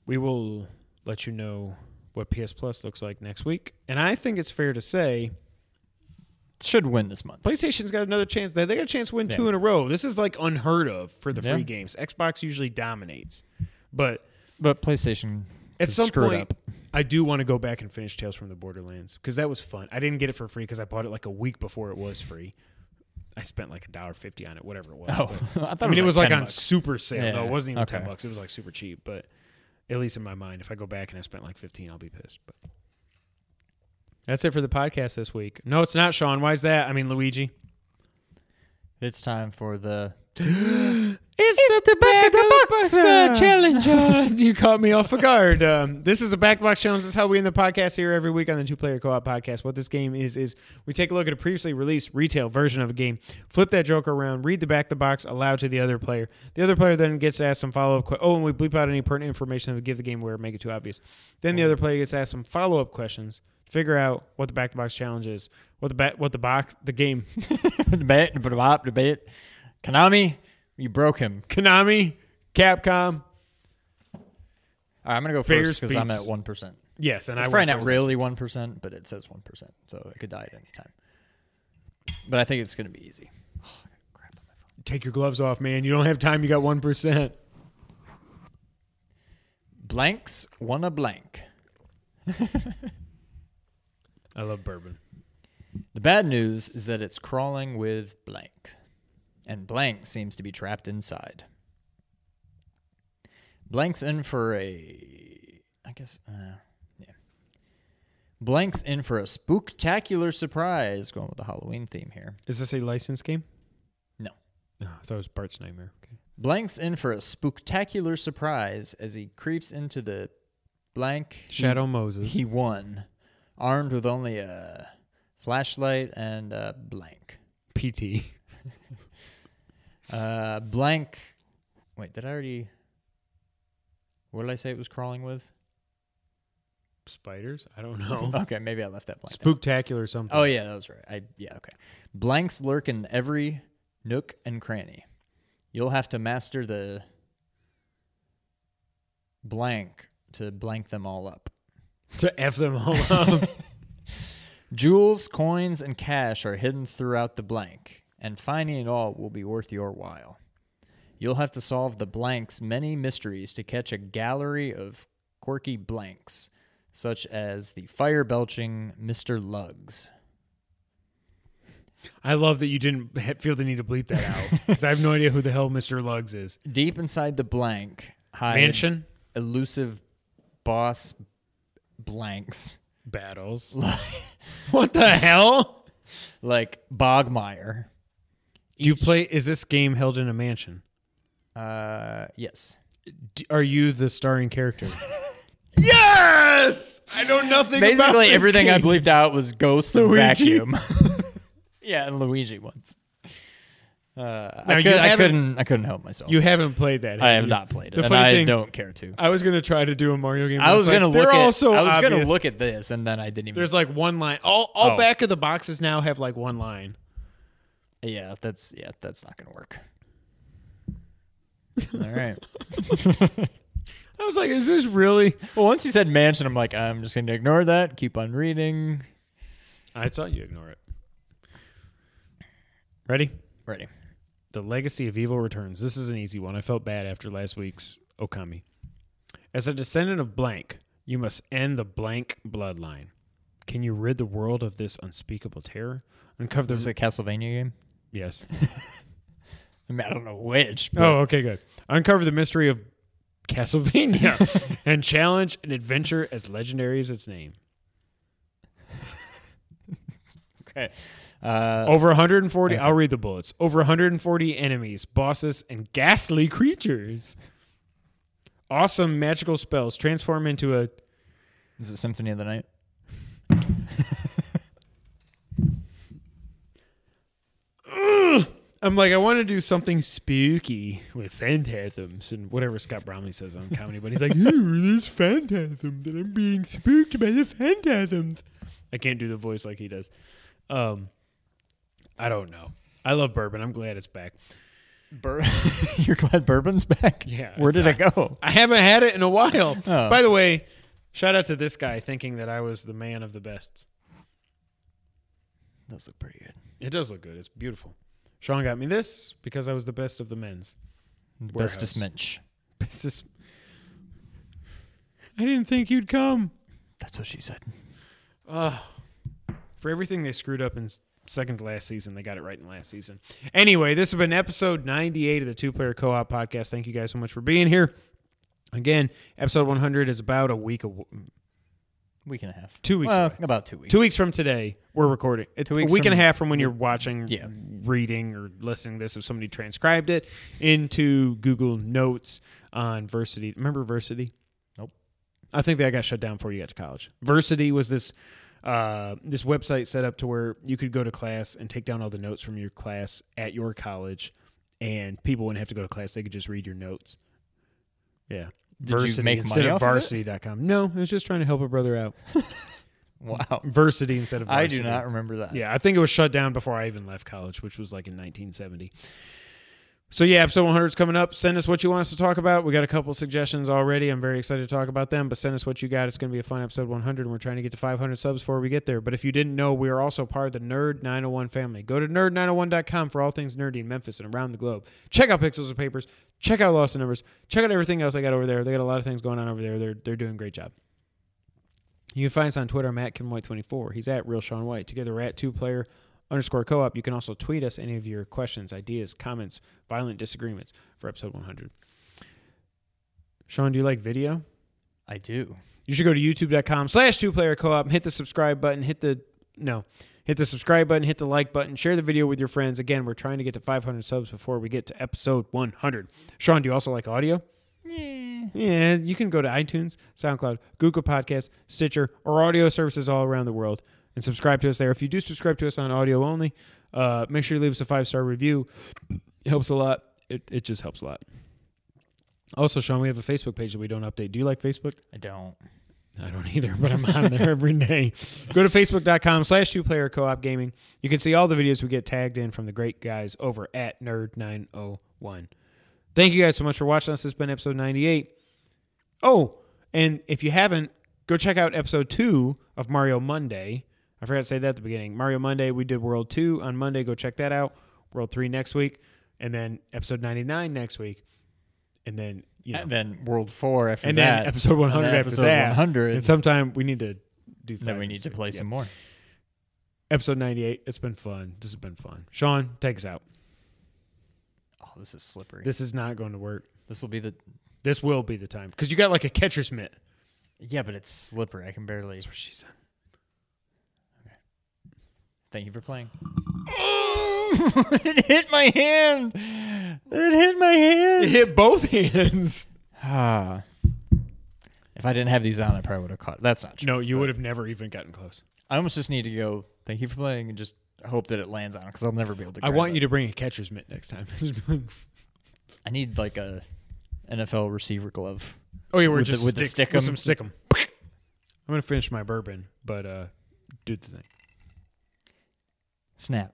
We will let you know what PS Plus looks like next week. And I think it's fair to say should win this month. PlayStation's got another chance. They got a chance to win 2 in a row. This is like unheard of for the free games. Xbox usually dominates. But PlayStation at some point, up. I do want to go back and finish Tales from the Borderlands because that was fun. I didn't get it for free because I bought it like a week before it was free. I spent like $1.50 on it, whatever it was. Oh, but, I it was like on $10. super sale. Yeah, no, it wasn't even okay. $10. It was like super cheap. But at least in my mind, if I go back and I spent like 15, I'll be pissed. But that's it for the podcast this week. No, it's not, Sean. Why is that? I mean, Luigi. It's time for the It's the back of the box challenge. You caught me off guard. This is the back box challenge. This is how we end the podcast here every week on the Two Player Co-op podcast. What this game is we take a look at a previously released retail version of a game, flip that joker around, read the back of the box aloud to the other player. The other player then gets asked some follow-up questions. Oh, and we bleep out any pertinent information that would give the game away or make it too obvious. Then the other player gets asked some follow-up questions. Figure out what the back to box challenge is. The game. debate. Konami, you broke him. Konami, Capcom. All right, I'm gonna go Figures, first because I'm beats. at 1%. Yes, and It's I probably went not first. really 1%, but it says 1%, so it could die at any time. But I think it's gonna be easy. Oh, I got crap on my phone. Take your gloves off, man. You don't have time. You got 1%. Blanks wanna blank. I love bourbon. The bad news is that it's crawling with blank, and blank seems to be trapped inside. Blank's in for Blank's in for a spooktacular surprise, going with the Halloween theme here. Is this a licensed game? No. Oh, I thought it was Bart's Nightmare. Okay. Blank's in for a spooktacular surprise as he creeps into the blank Shadow Moses. he won, armed with only a flashlight and a blank. PT. Blank. Wait, did I already? What did I say it was crawling with? Spiders? I don't know. Okay, maybe I left that blank. Spooktacular something. Oh yeah, that was right. Okay. Blanks lurk in every nook and cranny. You'll have to master the blank to blank them all up. To F them all up. Jewels, coins, and cash are hidden throughout the blank, and finding it all will be worth your while. You'll have to solve the blank's many mysteries to catch a gallery of quirky blanks, such as the fire-belching Mr. Lugs. I love that you didn't feel the need to bleep that out, because I have no idea who the hell Mr. Lugs is. Deep inside the blank hide Mansion? elusive boss blanks. Battles. What the hell? Like Bogmire. Is this game held in a mansion? Yes. Are you the starring character? Yes! I know nothing about Basically, this everything I game. bleeped out was ghosts and Luigi? vacuum. Yeah, and Luigi once. Now, I couldn't help myself. You haven't played that. I have you? not played it, The and funny I thing, don't care to. I was gonna try to do a Mario game. I was gonna look obvious. at this, and then I didn't even. There's like one line. All back of the boxes now have like one line. Yeah, that's not gonna work. All right. I was like, is this really? Well, once you said mansion, I'm like, I'm just going to ignore that. Keep on reading. I thought you ignore it. Ready? Ready. The Legacy of Evil returns. This is an easy one. I felt bad after last week's Okami. As a descendant of blank, you must end the blank bloodline. Can you rid the world of this unspeakable terror? Uncover This is a Castlevania game? Yes. I mean, I don't know which. But Oh, okay, good. Uncover the mystery of Castlevania and challenge an adventure as legendary as its name. Okay. Over 140, I'll read the bullets. Over 140 enemies, bosses, and ghastly creatures. Awesome magical spells transform into a... Is it Symphony of the Night? I'm like, I want to do something spooky with phantasms and whatever Scott Bromley says on comedy, but he's like, ooh, there's phantasms and I'm being spooked by the phantasms. I can't do the voice like he does. I don't know. I love bourbon. I'm glad it's back. You're glad bourbon's back? Yeah. Where did it go? I haven't had it in a while. Oh. By the way, shout out to this guy thinking that I was the man of the bests. Those look pretty good. It does look good. It's beautiful. Sean got me this because I was the best of the men's. Bestest Minch. Bestest. I didn't think you'd come. That's what she said. For everything they screwed up in second to last season, they got it right in last season. Anyway, this has been episode 98 of the Two Player Co-op podcast. Thank you guys so much for being here. Again, episode 100 is about a week away. Week and a half. 2 weeks Well, away. about 2 weeks. 2 weeks from today, we're recording. It's 2 weeks a week and a from- half from when you're watching, Yeah. reading, or listening to this, if somebody transcribed it into Google Notes on Versity. Remember Versity? Nope. I think that got shut down before you got to college. Versity was this website set up to where you could go to class and take down all the notes from your class at your college, and people wouldn't have to go to class. They could just read your notes. Yeah. Did you make instead money of off of it? varsity.com. No, I was just trying to help a brother out. Wow. Versity instead of I varsity. do not remember that. Yeah, I think it was shut down before I even left college, which was like in 1970. So yeah, episode 100 is coming up. Send us what you want us to talk about. We got a couple suggestions already. I'm very excited to talk about them, but send us what you got. It's going to be a fun episode 100, and we're trying to get to 500 subs before we get there. But if you didn't know, we are also part of the Nerd 901 family. Go to nerd901.com for all things nerdy in Memphis and around the globe. Check out Pixels and Papers. Check out Lost in Numbers. Check out everything else they got over there. They got a lot of things going on over there. They're doing a great job. You can find us on Twitter. I'm at KevinWhite24. He's at Real Sean White. Together we're at 2player_co-op. You can also tweet us any of your questions, ideas, comments, violent disagreements for episode 100. Sean, do you like video? I do. You should go to youtube.com/2playercoop and hit the subscribe button. Hit the subscribe button, hit the like button, share the video with your friends. Again, we're trying to get to 500 subs before we get to episode 100. Sean, do you also like audio? Yeah, you can go to iTunes, SoundCloud, Google Podcasts, Stitcher, or audio services all around the world and subscribe to us there. If you do subscribe to us on audio only, make sure you leave us a 5-star review. It helps a lot. It just helps a lot. Also, Sean, we have a Facebook page that we don't update. Do you like Facebook? I don't. I don't either, but I'm on there every day. Go to facebook.com/2playercoop gaming. You can see all the videos we get tagged in from the great guys over at Nerd901. Thank you guys so much for watching us. This has been episode 98. Oh, and if you haven't, go check out episode 2 of Mario Monday. I forgot to say that at the beginning. Mario Monday, we did World 2 on Monday. Go check that out. World 3 next week. And then episode 99 next week. And then, And then World 4 after and that. then episode 100 after episode that. 100. And sometime we need to do Then we need to play some more. Episode 98. It's been fun. This has been fun. Sean, take us out. Oh, this is slippery. This is not going to work. This will be the... This will be the time. Because you got like a catcher's mitt. Yeah, but it's slippery. I can barely... That's what she said. Okay. Thank you for playing. It hit my hand. It hit my hand. It hit both hands. If I didn't have these on, I probably would have caught. That's not true. No, you would have never even gotten close. I almost just need to go, thank you for playing, and just hope that it lands on it, because I'll never be able to I grab want it. you to bring a catcher's mitt next time. I need like a NFL receiver glove. Oh, yeah, we're With just the stick, stick with 'em. some stick 'em. I'm going to finish my bourbon, but do the thing. Snap.